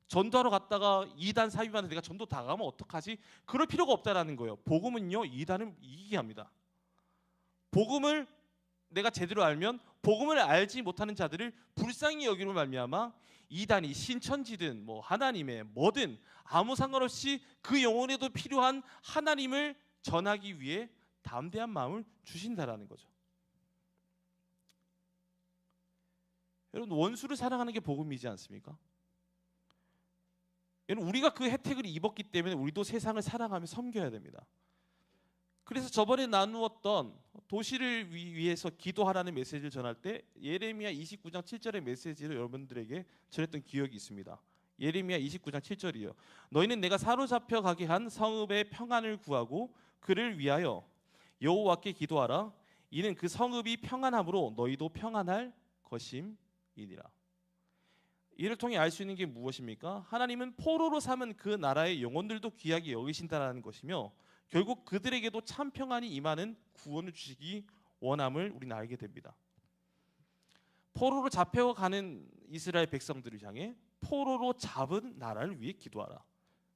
전도하러 갔다가 이단 사위반한테 내가 전도 당하면 어떡하지? 그럴 필요가 없다는 거예요. 복음은요, 이단을 이기게 합니다. 복음을 내가 제대로 알면 복음을 알지 못하는 자들을 불쌍히 여기로 말미암아 이단이 신천지든 뭐 하나님의 뭐든 아무 상관없이 그 영혼에도 필요한 하나님을 전하기 위해 담대한 마음을 주신다라는 거죠. 여러분, 원수를 사랑하는 게 복음이지 않습니까? 여러분, 우리가 그 혜택을 입었기 때문에 우리도 세상을 사랑하며 섬겨야 됩니다. 그래서 저번에 나누었던 도시를 위해서 기도하라는 메시지를 전할 때 예레미야 29장 7절의 메시지를 여러분들에게 전했던 기억이 있습니다. 예레미야 29장 7절이요. 너희는 내가 사로잡혀 가게 한 성읍의 평안을 구하고 그를 위하여 여호와께 기도하라. 이는 그 성읍이 평안함으로 너희도 평안할 것임이니라. 이를 통해 알 수 있는 게 무엇입니까? 하나님은 포로로 삼은 그 나라의 영혼들도 귀하게 여기신다라는 것이며 결국 그들에게도 참 평안이 임하는 구원을 주시기 원함을 우리는 알게 됩니다. 포로로 잡혀가는 이스라엘 백성들을 향해 포로로 잡은 나라를 위해 기도하라.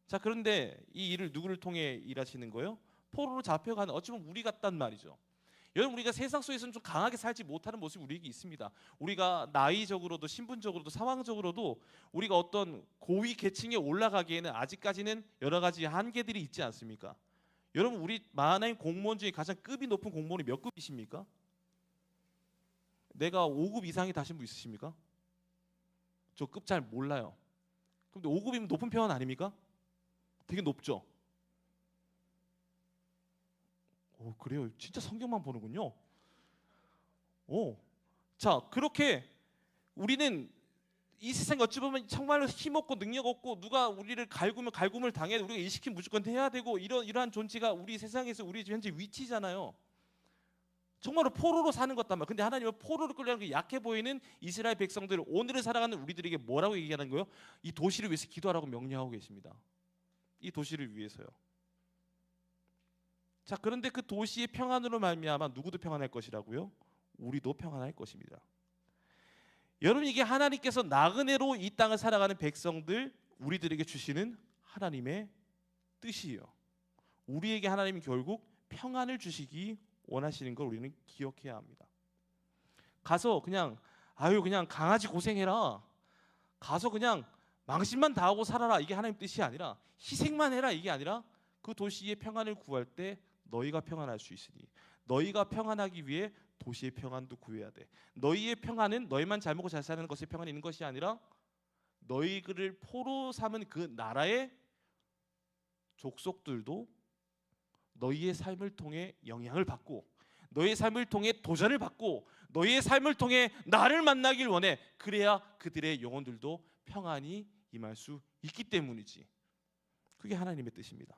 자, 그런데 이 일을 누구를 통해 일하시는 거예요? 포로로 잡혀가는, 어찌 보면 우리 같단 말이죠. 여러분, 우리가 세상 속에서는 좀 강하게 살지 못하는 모습이 우리에게 있습니다. 우리가 나이적으로도 신분적으로도 상황적으로도 우리가 어떤 고위 계층에 올라가기에는 아직까지는 여러 가지 한계들이 있지 않습니까? 여러분, 우리 만화인 공무원 중에 가장 급이 높은 공무원이 몇 급이십니까? 내가 5급 이상이 다신 분 있으십니까? 저 급 잘 몰라요. 근데 5급이면 높은 편 아닙니까? 되게 높죠. 오, 그래요. 진짜 성경만 보는군요. 오, 자, 그렇게 우리는 이 세상에 어찌 보면 정말로 힘없고 능력 없고 누가 우리를 갈구면 갈굼을 당해 우리가 이 시키면 무조건 해야 되고 이러한 존재가 우리 세상에서 우리 현재 위치잖아요. 정말로 포로로 사는 것단 말이에요. 근데 하나님은 포로로 끌려가는 약해 보이는 이스라엘 백성들, 오늘을 살아가는 우리들에게 뭐라고 얘기하는 거예요? 이 도시를 위해서 기도하라고 명령하고 계십니다. 이 도시를 위해서요. 자, 그런데 그 도시의 평안으로 말미암아 누구도 평안할 것이라고요? 우리도 평안할 것입니다. 여러분, 이게 하나님께서 나그네로 이 땅을 살아가는 백성들, 우리들에게 주시는 하나님의 뜻이에요. 우리에게 하나님이 결국 평안을 주시기 원하시는 걸 우리는 기억해야 합니다. 가서 그냥 그냥 강아지 고생해라, 가서 그냥 망신만 다하고 살아라, 이게 하나님 뜻이 아니라, 희생만 해라, 이게 아니라 그 도시의 평안을 구할 때 너희가 평안할 수 있으니, 너희가 평안하기 위해 도시의 평안도 구해야 돼. 너희의 평안은 너희만 잘 먹고 잘 사는 것에 평안이 있는 것이 아니라 너희를 포로 삼은 그 나라의 족속들도 너희의 삶을 통해 영향을 받고, 너희의 삶을 통해 도전을 받고, 너희의 삶을 통해 나를 만나길 원해. 그래야 그들의 영혼들도 평안이 임할 수 있기 때문이지. 그게 하나님의 뜻입니다.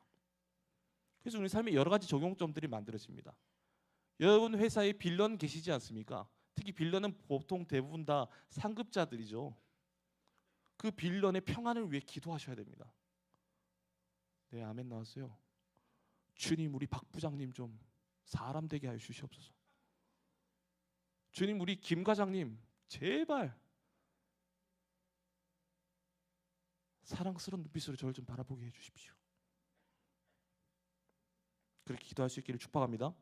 그래서 우리 삶에 여러 가지 적용점들이 만들어집니다. 여러분, 회사에 빌런 계시지 않습니까? 특히 빌런은 보통 대부분 다 상급자들이죠. 그 빌런의 평안을 위해 기도하셔야 됩니다. 네, 아멘 나왔어요. 주님, 우리 박 부장님 좀 사람 되게 하여 주시옵소서. 주님, 우리 김 과장님 제발 사랑스러운 눈빛으로 저를 좀 바라보게 해주십시오. 그렇게 기도할 수 있기를 축복합니다.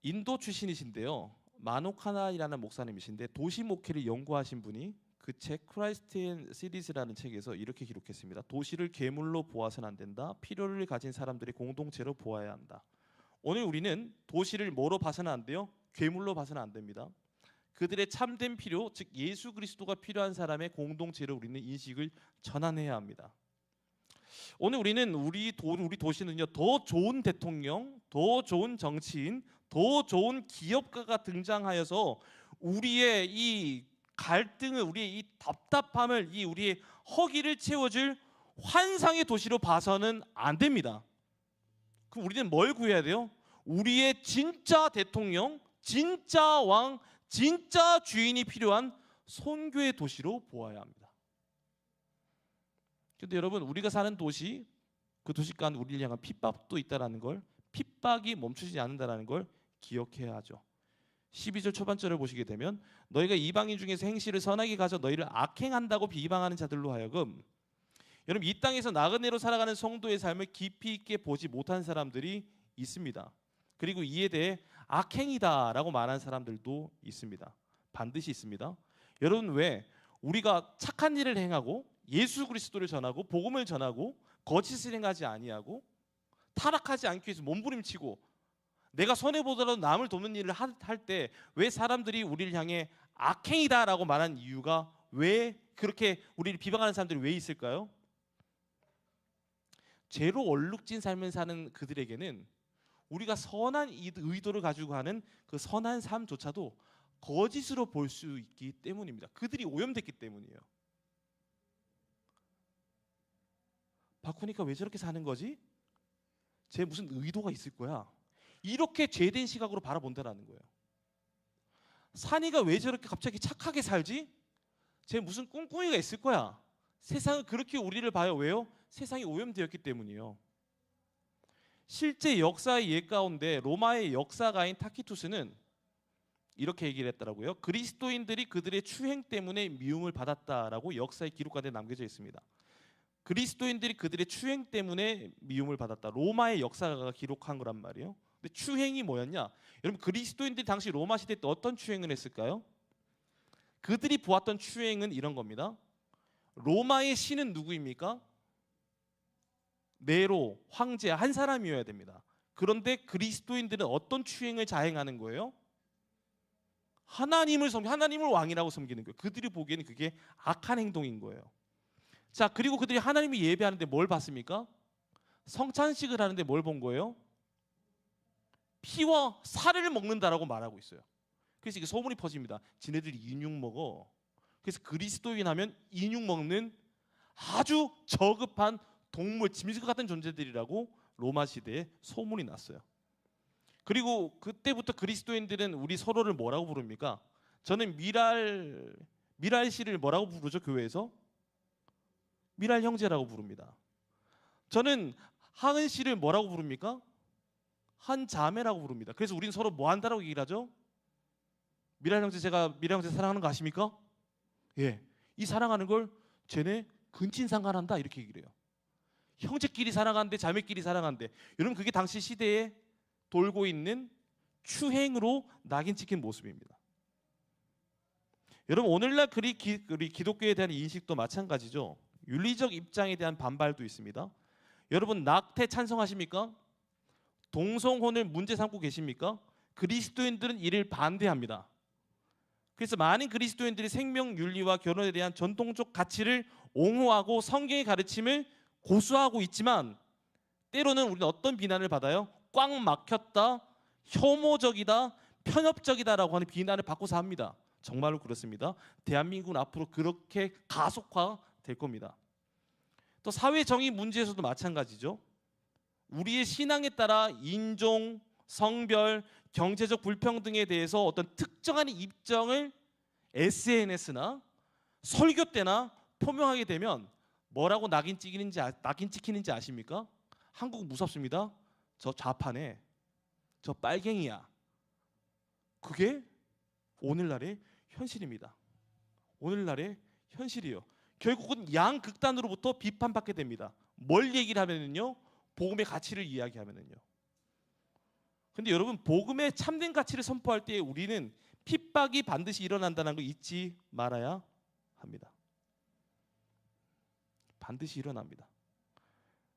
인도 출신이신데요, 마노카나이라는 목사님이신데 도시 목회를 연구하신 분이 그 책 크라이스트 앤 시리즈라는 책에서 이렇게 기록했습니다. 도시를 괴물로 보아서는 안 된다. 필요를 가진 사람들의 공동체로 보아야 한다. 오늘 우리는 도시를 뭐로 봐서는 안 돼요? 괴물로 봐서는 안 됩니다. 그들의 참된 필요, 즉 예수 그리스도가 필요한 사람의 공동체로 우리는 인식을 전환해야 합니다. 오늘 우리는 우리 도시는요, 더 좋은 대통령, 더 좋은 정치인, 더 좋은 기업가가 등장하여서 우리의 이 갈등을, 우리의 이 답답함을, 이 우리의 허기를 채워줄 환상의 도시로 봐서는 안 됩니다. 그럼 우리는 뭘 구해야 돼요? 우리의 진짜 대통령, 진짜 왕, 진짜 주인이 필요한 선교의 도시로 보아야 합니다. 그런데 여러분, 우리가 사는 도시, 그 도시간 우리를 향한 핍박도 있다라는 걸, 핍박이 멈추지 않는다라는 걸 기억해야 하죠. 12절 초반절을 보시게 되면 너희가 이방인 중에서 행실을 선하게 가져 너희를 악행한다고 비방하는 자들로 하여금, 여러분 이 땅에서 나그네로 살아가는 성도의 삶을 깊이 있게 보지 못한 사람들이 있습니다. 그리고 이에 대해 악행이다라고 말하는 사람들도 있습니다. 반드시 있습니다. 여러분, 왜 우리가 착한 일을 행하고 예수 그리스도를 전하고 복음을 전하고 거짓을 행하지 아니하고 타락하지 않기 위해서 몸부림치고 내가 손해보더라도 남을 돕는 일을 할 때 왜 사람들이 우리를 향해 악행이다라고 말하는 이유가, 왜 그렇게 우리를 비방하는 사람들이 왜 있을까요? 죄로 얼룩진 삶을 사는 그들에게는 우리가 선한 의도를 가지고 하는 그 선한 삶조차도 거짓으로 볼 수 있기 때문입니다. 그들이 오염됐기 때문이에요. 바꾸니까 왜 저렇게 사는 거지? 쟤 무슨 의도가 있을 거야. 이렇게 죄된 시각으로 바라본다라는 거예요. 산이가 왜 저렇게 갑자기 착하게 살지? 쟤 무슨 꿍꿍이가 있을 거야. 세상은 그렇게 우리를 봐요. 왜요? 세상이 오염되었기 때문이에요. 실제 역사의 예 가운데 로마의 역사가인 타키투스는 이렇게 얘기를 했더라고요. 그리스도인들이 그들의 추행 때문에 미움을 받았다라고 역사의 기록관에 남겨져 있습니다. 그리스도인들이 그들의 추행 때문에 미움을 받았다. 로마의 역사가가 기록한 거란 말이에요. 근데 추행이 뭐였냐? 여러분, 그리스도인들이 당시 로마 시대 때 어떤 추행을 했을까요? 그들이 보았던 추행은 이런 겁니다. 로마의 신은 누구입니까? 네로 황제 한 사람이어야 됩니다. 그런데 그리스도인들은 어떤 추행을 자행하는 거예요? 하나님을 왕이라고 섬기는 거예요. 그들이 보기에는 그게 악한 행동인 거예요. 자, 그리고 그들이 하나님을 예배하는데 뭘 봤습니까? 성찬식을 하는데 뭘 본 거예요? 피와 살을 먹는다라고 말하고 있어요. 그래서 이게 소문이 퍼집니다. 지네들이 인육 먹어. 그래서 그리스도인 하면 인육 먹는 아주 저급한 동물, 짐승 같은 존재들이라고 로마 시대에 소문이 났어요. 그리고 그때부터 그리스도인들은 우리 서로를 뭐라고 부릅니까? 저는 미랄 씨를 뭐라고 부르죠? 교회에서 미랄 형제라고 부릅니다. 저는 하은 씨를 뭐라고 부릅니까? 한 자매라고 부릅니다. 그래서 우리는 서로 뭐 한다라고 얘기를 하죠? 미랄 형제, 제가 미랄 형제 사랑하는 거 아십니까? 예, 이 사랑하는 걸 쟤네 근친상간한다 이렇게 얘기를 해요. 형제끼리 사랑하는데 자매끼리 사랑하는데, 여러분 그게 당시 시대에 돌고 있는 추행으로 낙인 찍힌 모습입니다. 여러분, 오늘날 우리 기독교에 대한 인식도 마찬가지죠. 윤리적 입장에 대한 반발도 있습니다. 여러분, 낙태 찬성하십니까? 동성혼을 문제 삼고 계십니까? 그리스도인들은 이를 반대합니다. 그래서 많은 그리스도인들이 생명 윤리와 결혼에 대한 전통적 가치를 옹호하고 성경의 가르침을 고수하고 있지만, 때로는 우리는 어떤 비난을 받아요? 꽉 막혔다, 혐오적이다, 편협적이다라고 하는 비난을 받고서 합니다. 정말로 그렇습니다. 대한민국은 앞으로 그렇게 가속화될 겁니다. 또 사회 정의 문제에서도 마찬가지죠. 우리의 신앙에 따라 인종, 성별, 경제적 불평등에 대해서 어떤 특정한 입장을 SNS나 설교 때나 표명하게 되면 뭐라고 낙인 찍히는지 아십니까? 한국 무섭습니다. 저 좌파네, 저 빨갱이야. 그게 오늘날의 현실입니다. 오늘날의 현실이요. 결국은 양극단으로부터 비판받게 됩니다. 뭘 얘기를 하면은요? 복음의 가치를 이야기하면은요. 근데 여러분, 복음의 참된 가치를 선포할 때 우리는 핍박이 반드시 일어난다는 걸 잊지 말아야 합니다. 반드시 일어납니다.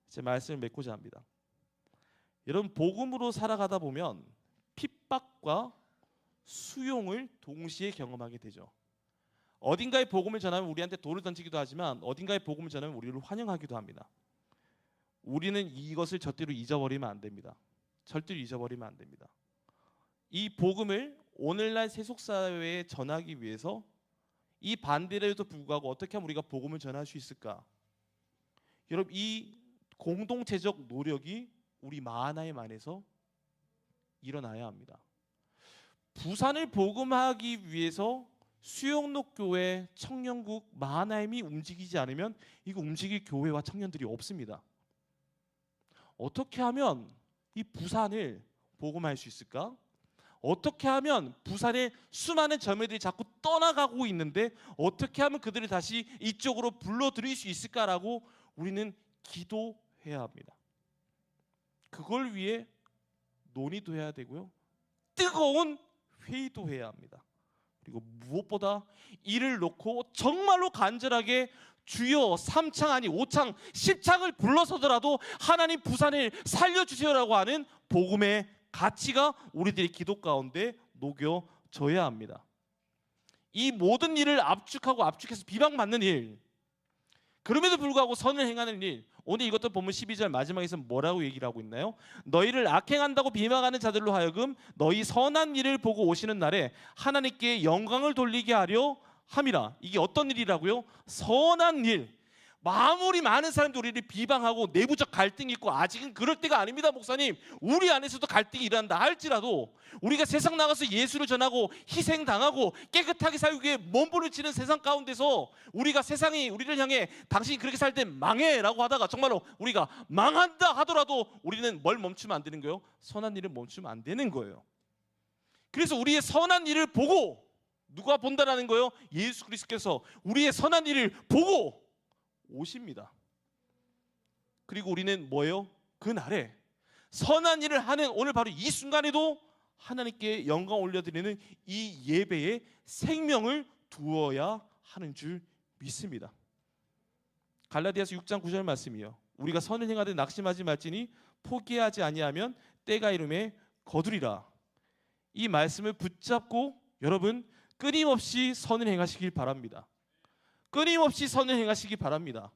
제 말씀을 맺고자 합니다. 여러분, 복음으로 살아가다 보면 핍박과 수용을 동시에 경험하게 되죠. 어딘가에 복음을 전하면 우리한테 돌을 던지기도 하지만, 어딘가에 복음을 전하면 우리를 환영하기도 합니다. 우리는 이것을 절대로 잊어버리면 안 됩니다. 절대로 잊어버리면 안 됩니다. 이 복음을 오늘날 세속사회에 전하기 위해서 이 반대에도 불구하고 어떻게 하면 우리가 복음을 전할 수 있을까? 여러분, 이 공동체적 노력이 우리 마하나임 안에서 일어나야 합니다. 부산을 복음하기 위해서 수영록교회, 청년국, 마하나임이 움직이지 않으면 이거 움직일 교회와 청년들이 없습니다. 어떻게 하면 이 부산을 복음할 수 있을까? 어떻게 하면 부산의 수많은 자매들이 자꾸 떠나가고 있는데 어떻게 하면 그들을 다시 이쪽으로 불러들일 수 있을까라고 우리는 기도해야 합니다. 그걸 위해 논의도 해야 되고요, 뜨거운 회의도 해야 합니다. 그리고 무엇보다 이를 놓고 정말로 간절하게 주여 3창 아니 5창 10창을 불러서더라도 하나님 부산을 살려주세요라고 하는 복음의 가치가 우리들의 기도 가운데 녹여져야 합니다. 이 모든 일을 압축해서 비방받는 일, 그럼에도 불구하고 선을 행하는 일, 오늘 이것도 본문 12절 마지막에서 뭐라고 얘기를 하고 있나요? 너희를 악행한다고 비방하는 자들로 하여금 너희 선한 일을 보고 오시는 날에 하나님께 영광을 돌리게 하려 함이라. 이게 어떤 일이라고요? 선한 일. 아무리 많은 사람들이 우리를 비방하고 내부적 갈등이 있고 아직은 그럴 때가 아닙니다, 목사님. 우리 안에서도 갈등이 일어난다 할지라도 우리가 세상 나가서 예수를 전하고 희생당하고 깨끗하게 살기 위해 몸부림치는 세상 가운데서 우리가 세상이 우리를 향해 당신이 그렇게 살 땐 망해 라고 하다가 정말로 우리가 망한다 하더라도 우리는 뭘 멈추면 안 되는 거예요? 선한 일을 멈추면 안 되는 거예요. 그래서 우리의 선한 일을 보고, 누가 본다라는 거예요? 예수 그리스도께서 우리의 선한 일을 보고 오십니다. 그리고 우리는 뭐예요? 그 날에 선한 일을 하는 오늘 바로 이 순간에도 하나님께 영광 올려드리는 이 예배에 생명을 두어야 하는 줄 믿습니다. 갈라디아서 6장 9절 말씀이요, 우리가 선을 행하되 낙심하지 말지니 포기하지 아니하면 때가 이름에 거두리라. 이 말씀을 붙잡고 여러분 끊임없이 선을 행하시길 바랍니다. 끊임없이 선을 행하시기 바랍니다.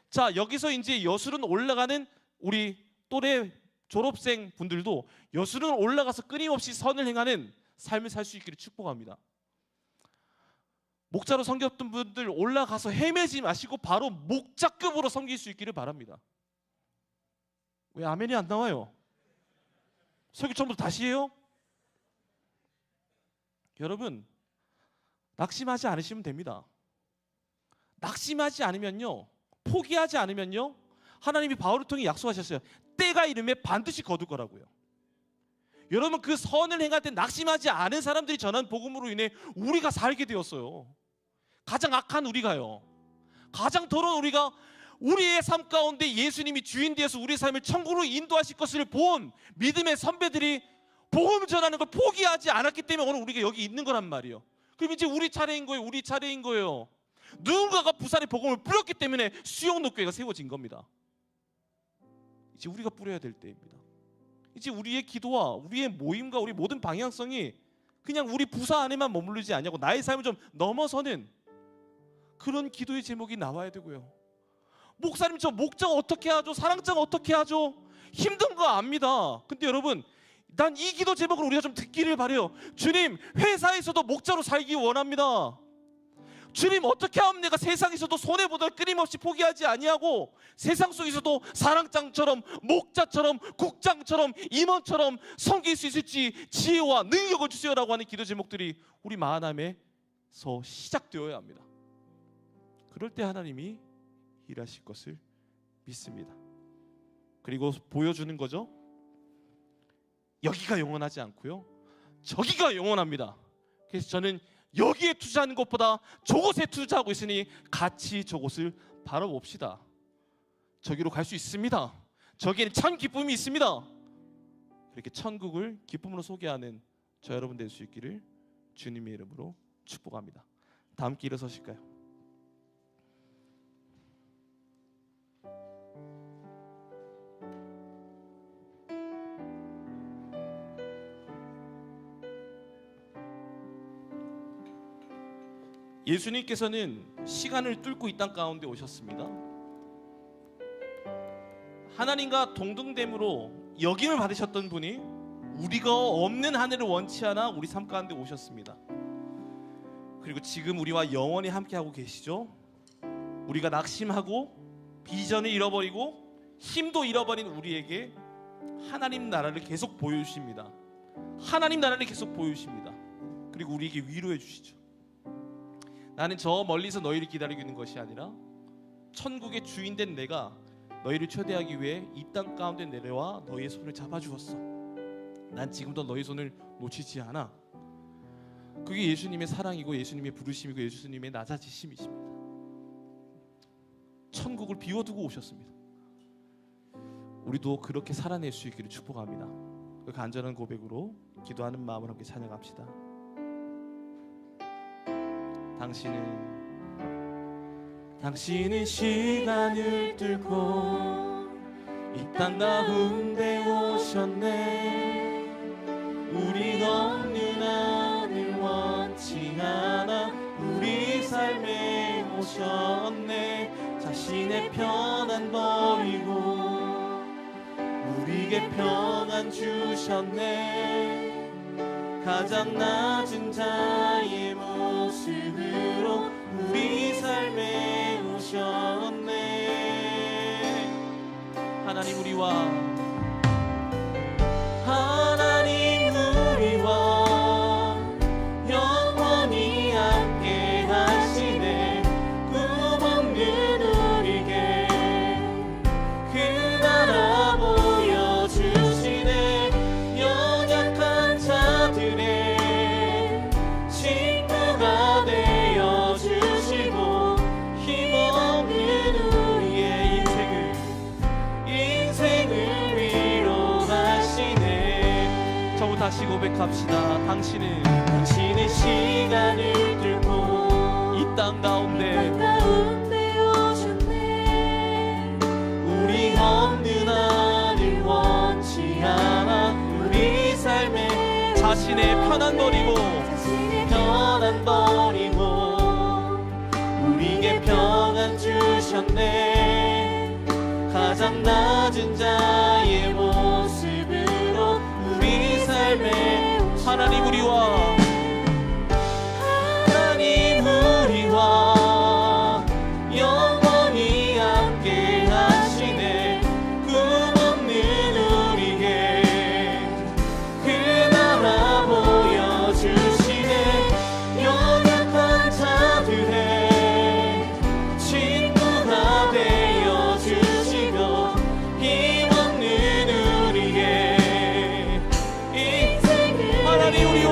자, 여기서 이제 여술은 올라가는 우리 또래 졸업생 분들도 여술은 올라가서 끊임없이 선을 행하는 삶을 살 수 있기를 축복합니다. 목자로 섬겼던 분들 올라가서 헤매지 마시고 바로 목자급으로 섬길 수 있기를 바랍니다. 왜 아멘이 안 나와요? 설교 처음부터 다시 해요? 여러분, 낙심하지 않으시면 됩니다. 낙심하지 않으면요, 포기하지 않으면요, 하나님이 바울을 통해 약속하셨어요. 때가 이르면 반드시 거둘 거라고요. 여러분, 그 선을 행할 때 낙심하지 않은 사람들이 전한 복음으로 인해 우리가 살게 되었어요. 가장 악한 우리가요, 가장 더러운 우리가 우리의 삶 가운데 예수님이 주인 되어서 우리의 삶을 천국으로 인도하실 것을 본 믿음의 선배들이 복음 전하는 걸 포기하지 않았기 때문에 오늘 우리가 여기 있는 거란 말이에요. 그럼 이제 우리 차례인 거예요. 우리 차례인 거예요. 누군가가 부산에 복음을 뿌렸기 때문에 수영록교회가 세워진 겁니다. 이제 우리가 뿌려야 될 때입니다. 이제 우리의 기도와 우리의 모임과 우리 모든 방향성이 그냥 우리 부사 안에만 머무르지 않냐고, 나의 삶을 좀 넘어서는 그런 기도의 제목이 나와야 되고요. 목사님, 저 목장 어떻게 하죠? 사랑장 어떻게 하죠? 힘든 거 압니다. 근데 여러분, 난 이 기도 제목을 우리가 좀 듣기를 바라요. 주님, 회사에서도 목자로 살기 원합니다. 주님, 어떻게 하면 내가 세상에서도 손해보다 끊임없이 포기하지 아니하고 세상 속에서도 사랑장처럼 목자처럼 국장처럼 임원처럼 섬길 수 있을지 지혜와 능력을 주세요라고 하는 기도 제목들이 우리 마하나임에서 시작되어야 합니다. 그럴 때 하나님이 일하실 것을 믿습니다. 그리고 보여주는 거죠. 여기가 영원하지 않고요, 저기가 영원합니다. 그래서 저는 여기에 투자하는 것보다 저곳에 투자하고 있으니 같이 저곳을 바라봅시다. 저기로 갈 수 있습니다. 저기에는 참 기쁨이 있습니다. 그렇게 천국을 기쁨으로 소개하는 저 여러분 될 수 있기를 주님의 이름으로 축복합니다. 다 함께 일어서실까요? 예수님께서는 시간을 뚫고 이 땅 가운데 오셨습니다. 하나님과 동등됨으로 역임을 받으셨던 분이 우리가 없는 하늘을 원치 않아 우리 삶 가운데 오셨습니다. 그리고 지금 우리와 영원히 함께하고 계시죠. 우리가 낙심하고 비전을 잃어버리고 힘도 잃어버린 우리에게 하나님 나라를 계속 보여주십니다. 하나님 나라를 계속 보여주십니다. 그리고 우리에게 위로해 주시죠. 나는 저 멀리서 너희를 기다리고 있는 것이 아니라 천국의 주인된 내가 너희를 초대하기 위해 이 땅 가운데 내려와 너희의 손을 잡아주었어. 난 지금도 너희 손을 놓치지 않아. 그게 예수님의 사랑이고 예수님의 부르심이고 예수님의 낮아지심이십니다. 천국을 비워두고 오셨습니다. 우리도 그렇게 살아낼 수 있기를 축복합니다. 그 간절한 고백으로 기도하는 마음을 함께 찬양합시다. 당신은 시간을 뚫고 이 땅 가운데 오셨네. 우리 없는 하늘 원치 않아 우리 삶에 오셨네. 자신의 편안 버리고 우리에게 평안 주셨네. 가장 낮은 자의 모습으로 우리 삶에 오셨네. 하나님 우리와 영원히 함께 하시네. 꿈 없는 우리에게 그 나라 보여주시네. 연약한 자들의 친구가 되어주시고 힘없는 우리의 인생을 위로하시네. 저부 다시 고백합시다. 당신은 시간을 뚫고 이 땅 가운데 오셨네. 우리 없는 하늘 원치 않아 우리 삶에 자신의 편안 버리고 우리에게 평안 주셨네. 가장 낮은 자의 모습으로 우리 삶에 하나님 우리와 영원히 함께 하시네. 꿈 없는 우리에게 그 나라 보여주시네. 연약한 자들의 친구가 되어주시며 힘없는 우리의 인생을 하나님 우리와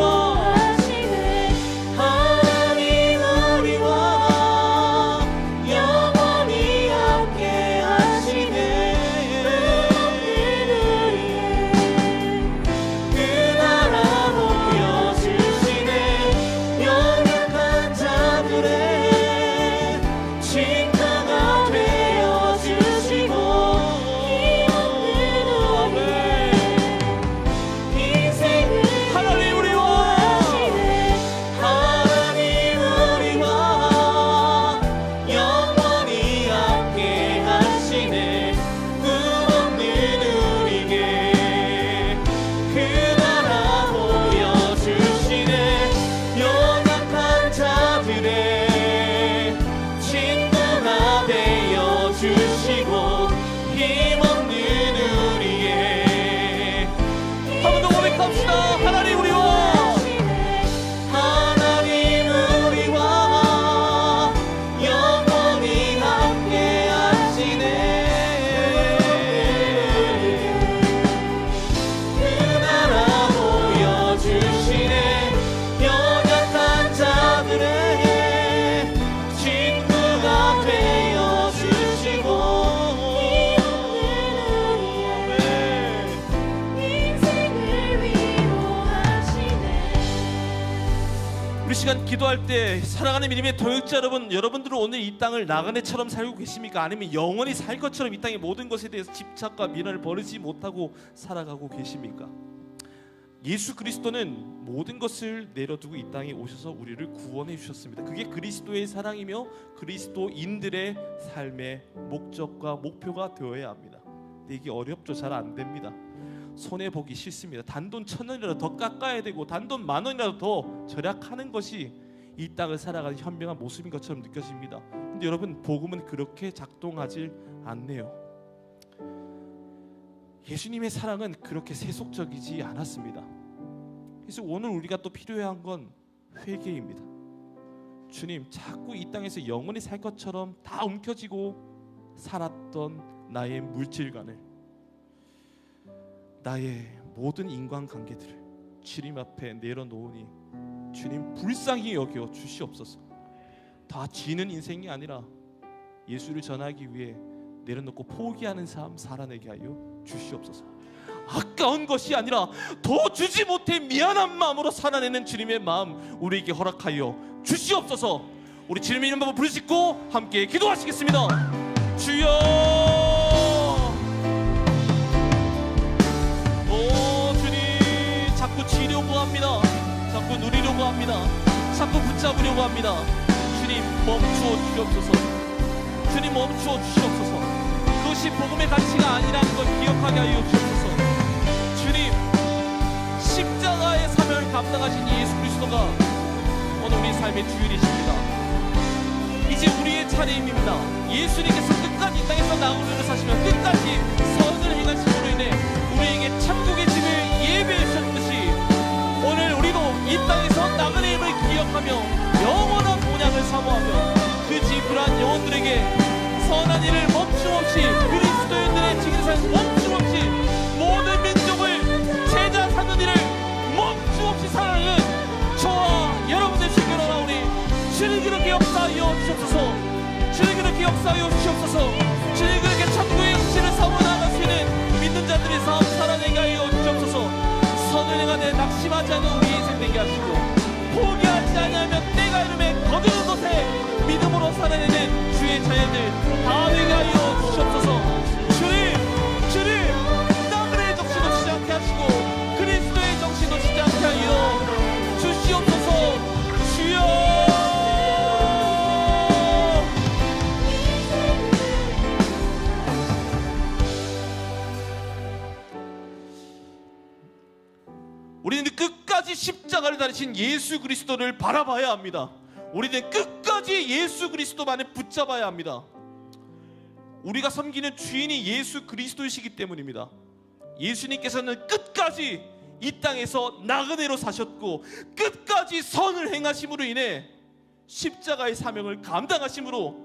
시간 기도할 때 사랑하는 믿음의 동역자 여러분, 여러분들은 오늘 이 땅을 나그네처럼 살고 계십니까? 아니면 영원히 살 것처럼 이 땅의 모든 것에 대해서 집착과 미련을 버리지 못하고 살아가고 계십니까? 예수 그리스도는 모든 것을 내려두고 이 땅에 오셔서 우리를 구원해 주셨습니다. 그게 그리스도의 사랑이며 그리스도인들의 삶의 목적과 목표가 되어야 합니다. 근데 이게 어렵죠. 잘 안 됩니다. 손해보기 싫습니다. 단돈 1,000원이라도 더 깎아야 되고 단돈 10,000원이라도 더 절약하는 것이 이 땅을 살아가는 현명한 모습인 것처럼 느껴집니다. 근데 여러분, 복음은 그렇게 작동하질 않네요. 예수님의 사랑은 그렇게 세속적이지 않았습니다. 그래서 오늘 우리가 또 필요한 건 회개입니다. 주님, 자꾸 이 땅에서 영원히 살 것처럼 다 움켜쥐고 살았던 나의 물질관을, 나의 모든 인간관계들을 주님 앞에 내려놓으니 주님 불쌍히 여겨 주시옵소서. 다 지는 인생이 아니라 예수를 전하기 위해 내려놓고 포기하는 삶 살아내게 하여 주시옵소서. 아까운 것이 아니라 더 주지 못해 미안한 마음으로 살아내는 주님의 마음 우리에게 허락하여 주시옵소서. 우리 주님의 이름 한번 부르짖고 함께 기도하시겠습니다. 주여, 오 주님, 자꾸 지려고 합니다. 자꾸 누리려고 합니다. 자꾸 붙잡으려고 합니다. 주님 멈추어 주시옵소서. 주님 멈추어 주시옵소서. 그것이 복음의 가치가 아니라는 걸 기억하게 하여 주옵소서. 주님, 십자가의 사명을 감당하신 예수 그리스도가 오늘 우리 삶의 주인이십니다. 이제 우리의 차례입니다. 예수님께서 끝까지 이 땅에서 나그네로 사시며 끝까지 선을 행하심으로 인해 우리에게 천국의 집을 예배해 주셨듯이 오늘 우리도 이 땅에서 나그네의 힘을 기억하며 영원한 본향을 사모하며 그 지불한 영혼들에게 선한 일을 멈춤없이, 그리스도인들의 지kin사를 멈춤없이, 모든 민족을 제자 삼는 일을 멈춤없이 살아내는 저와 여러분들 신경을 하오니 주님 그렇게 역사하여 주시옵소서. 주님 그렇게 역사하여 주시옵소서. 주님 그렇게 천국의 영신을 사모 나아갈 수 있는 믿는 자들의 삶 살아내게 하여 주시옵소서. 선을 행하되 낙심하지 않는 우리 인생 되게 하시고 포기하지 아니하며 때가 이름에 거두는 것에 믿음으로 살아내는 주의 자녀들 다 되게 하여 주시옵소서. 주님 나그네의 정신도 치지 않게 하시고 그리스도의 정신도 치지 않게 하여 주시옵소서. 주여, 우리는 끝까지 십자가를 달리신 예수 그리스도를 바라봐야 합니다. 우리는 끝까지 예수 그리스도만을 붙잡아야 합니다. 우리가 섬기는 주인이 예수 그리스도이시기 때문입니다. 예수님께서는 끝까지 이 땅에서 나그네로 사셨고 끝까지 선을 행하심으로 인해 십자가의 사명을 감당하심으로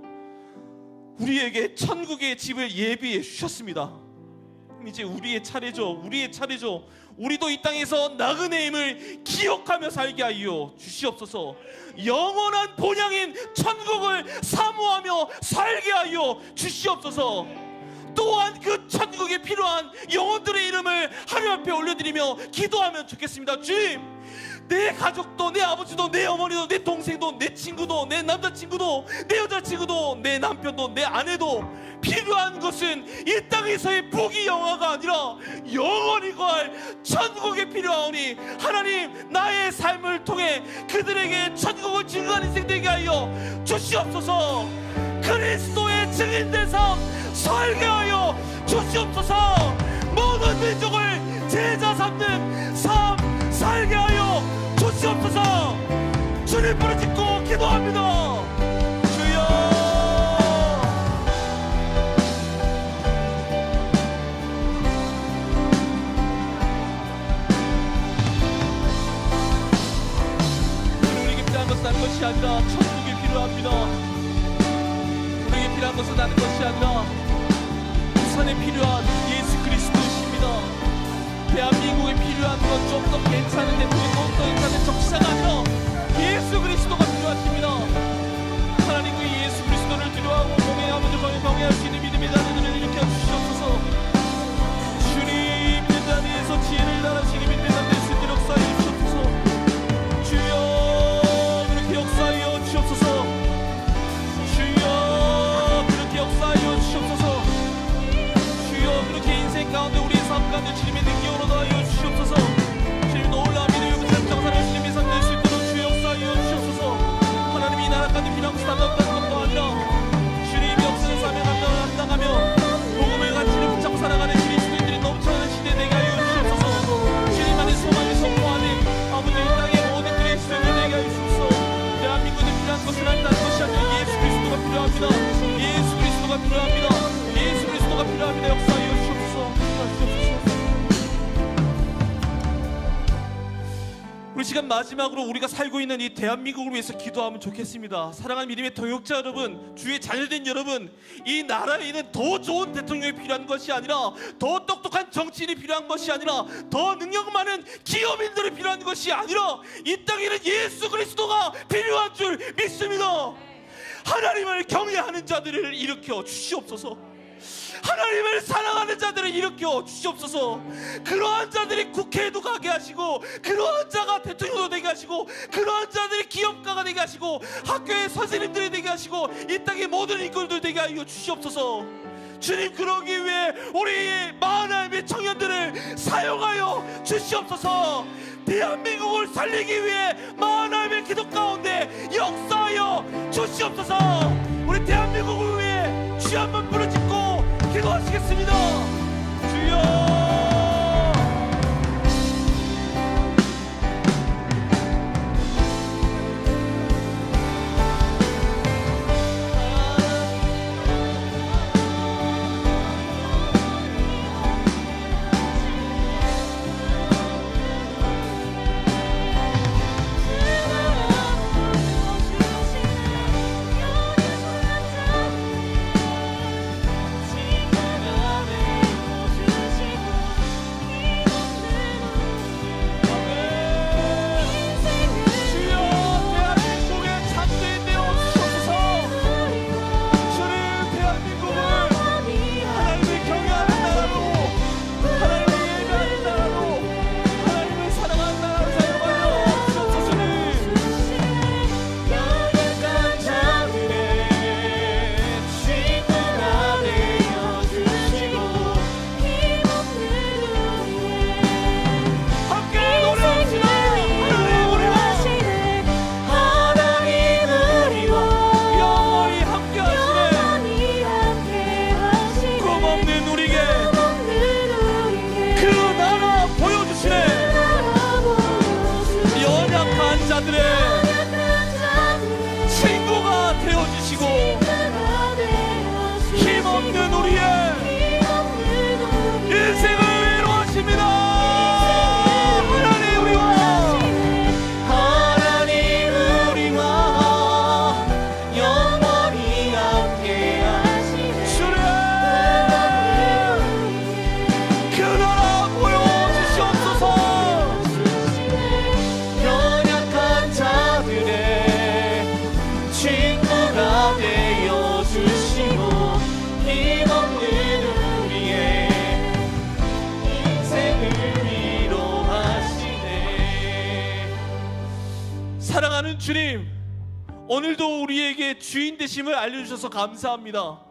우리에게 천국의 집을 예비해 주셨습니다. 이제 우리의 차례죠. 우리의 차례죠. 우리도 이 땅에서 나그네임을 기억하며 살게 하여 주시옵소서. 영원한 본향인 천국을 사모하며 살게 하여 주시옵소서. 또한 그 천국에 필요한 영혼들의 이름을 하나님 앞에 올려드리며 기도하면 좋겠습니다. 주님, 내 가족도, 내 아버지도, 내 어머니도, 내 동생도, 내 친구도, 내 남자친구도, 내 여자친구도, 내 남편도, 내 아내도 필요한 것은 이 땅에서의 복이 영화가 아니라 영원히 거할 천국에 필요하오니 하나님, 나의 삶을 통해 그들에게 천국을 증거하는 인생 되게 하여 주시옵소서. 그리스도의 증인된 삶 살게 하여 주시옵소서. 모든 민족을 제자 삼는 삶 살게 하여 주시옵소서. 주님 부르짖고 기도합니다. 주여, 우리에게 필요한 것은 다른 것이 아니라 천국이 필요합니다. 우리에게 필요한 것은 다른 것이 아니라 우선에 필요한 예수 그리스도이십니다. 대한민국에 필요한 건 좀 더 괜찮은데 더 괜찮은 적시자가 아니라 예수 그리스도가 필요하십니다. 하나님 그 예수 그리스도를 두려워하고 공의 아버지 거에 경외할 수 있는 믿음의 자녀들을 일으켜 주시옵소서. 주님, 믿는 자리에서 지혜를 달하시니 믿는 자들 수 있도록 역사하여 주시옵소서. 주여, 그렇게 역사하여 주시옵소서. 주여, 그렇게 역사하여 주시옵소서. 주여, 그렇게 인생 가운데 우리의 삶 가운데 주님의 능력으로 더하여 주시옵소서. 주님 놀라운 믿음의 부탁 정사를 주님의 삶 낼 수 있도록 주의 역사하여 주시옵소서. 하나님이 이 나라까지 필요한 것이 단단한 것도 아니라 주님이 없으는 사명 감당하며 복음의 가치를 붙잡고 살아가는 그리스도인들이 넘쳐나는 시대 되게 하여 주시옵소서. 주님만의 소망을 선포하는 아버지 이 땅의 모든 그리스도인들 되게 하여 주시옵소서. 대한민국에 필요한 것은 아니라 것이 아니라 예수 그리스도가 필요합니다. 예수 그리스도가 필요합니다. 예수 그리스도가 필요합니다. 역사하여 주시옵소서. 우리 시간 마지막으로 우리가 살고 있는 이 대한민국을 위해서 기도하면 좋겠습니다. 사랑하는 믿음의 동역자 여러분, 주의 자녀된 여러분, 이 나라에는 더 좋은 대통령이 필요한 것이 아니라, 더 똑똑한 정치인이 필요한 것이 아니라, 더 능력 많은 기업인들이 필요한 것이 아니라, 이 땅에는 예수 그리스도가 필요한 줄 믿습니다. 하나님을 경외하는 자들을 일으켜 주시옵소서. 하나님을 사랑하는 자들을 일으켜 주시옵소서. 그러한 자들이 국회에도 가게 하시고, 그러한 자가 대통령도 되게 하시고, 그러한 자들이 기업가가 되게 하시고, 학교의 선생님들이 되게 하시고, 이 땅의 모든 인권들 되게 하여 주시옵소서. 주님, 그러기 위해 우리 마하나임의 청년들을 사용하여 주시옵소서. 대한민국을 살리기 위해 마하나임의 기도 가운데 역사하여 주시옵소서. 우리 대한민국을 위해 주 한번 부르짖고 기도하시겠습니다. 주여. 사랑하는 주님, 오늘도 우리에게 주인 되심을 알려주셔서 감사합니다.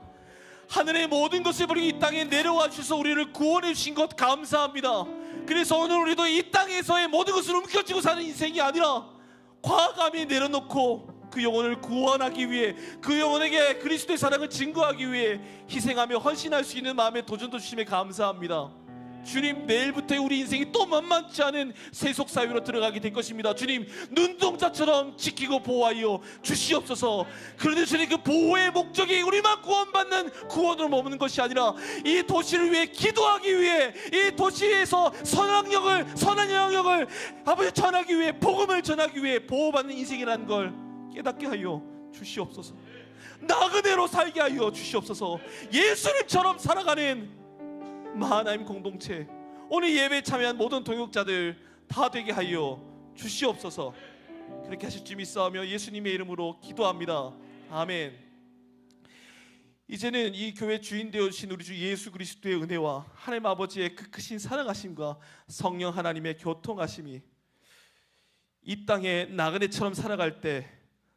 하늘의 모든 것을 버리고 이 땅에 내려와 주셔서 우리를 구원해 주신 것 감사합니다. 그래서 오늘 우리도 이 땅에서의 모든 것을 움켜쥐고 사는 인생이 아니라 과감히 내려놓고 그 영혼을 구원하기 위해, 그 영혼에게 그리스도의 사랑을 증거하기 위해 희생하며 헌신할 수 있는 마음의 도전도 주심에 감사합니다. 주님, 내일부터 우리 인생이 또 만만치 않은 세속 사회로 들어가게 될 것입니다. 주님, 눈동자처럼 지키고 보호하여 주시옵소서. 그런데 주님, 그 보호의 목적이 우리만 구원받는 구원으로 머무는 것이 아니라 이 도시를 위해 기도하기 위해, 이 도시에서 선한 영역을 아버지 전하기 위해, 복음을 전하기 위해 보호받는 인생이라는 걸 깨닫게 하여 주시옵소서. 나그네로 살게 하여 주시옵소서. 예수님처럼 살아가는 마하나임 공동체, 오늘 예배에 참여한 모든 동역자들 다 되게 하여 주시옵소서. 그렇게 하실 줄 믿사오며 예수님의 이름으로 기도합니다. 아멘. 이제는 이 교회 주인 되어주신 우리 주 예수 그리스도의 은혜와 하나님 아버지의 그 크신 사랑하심과 성령 하나님의 교통하심이 이 땅에 나그네처럼 살아갈 때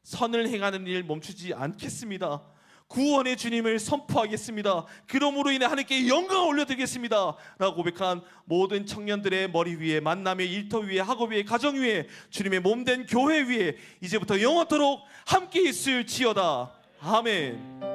선을 행하는 일 멈추지 않겠습니다. 구원의 주님을 선포하겠습니다. 그러므로 인해 하나님께 영광을 올려드리겠습니다 라고 고백한 모든 청년들의 머리 위에, 만남의 일터 위에, 학업 위에, 가정 위에, 주님의 몸된 교회 위에 이제부터 영원토록 함께 있을지어다. 아멘.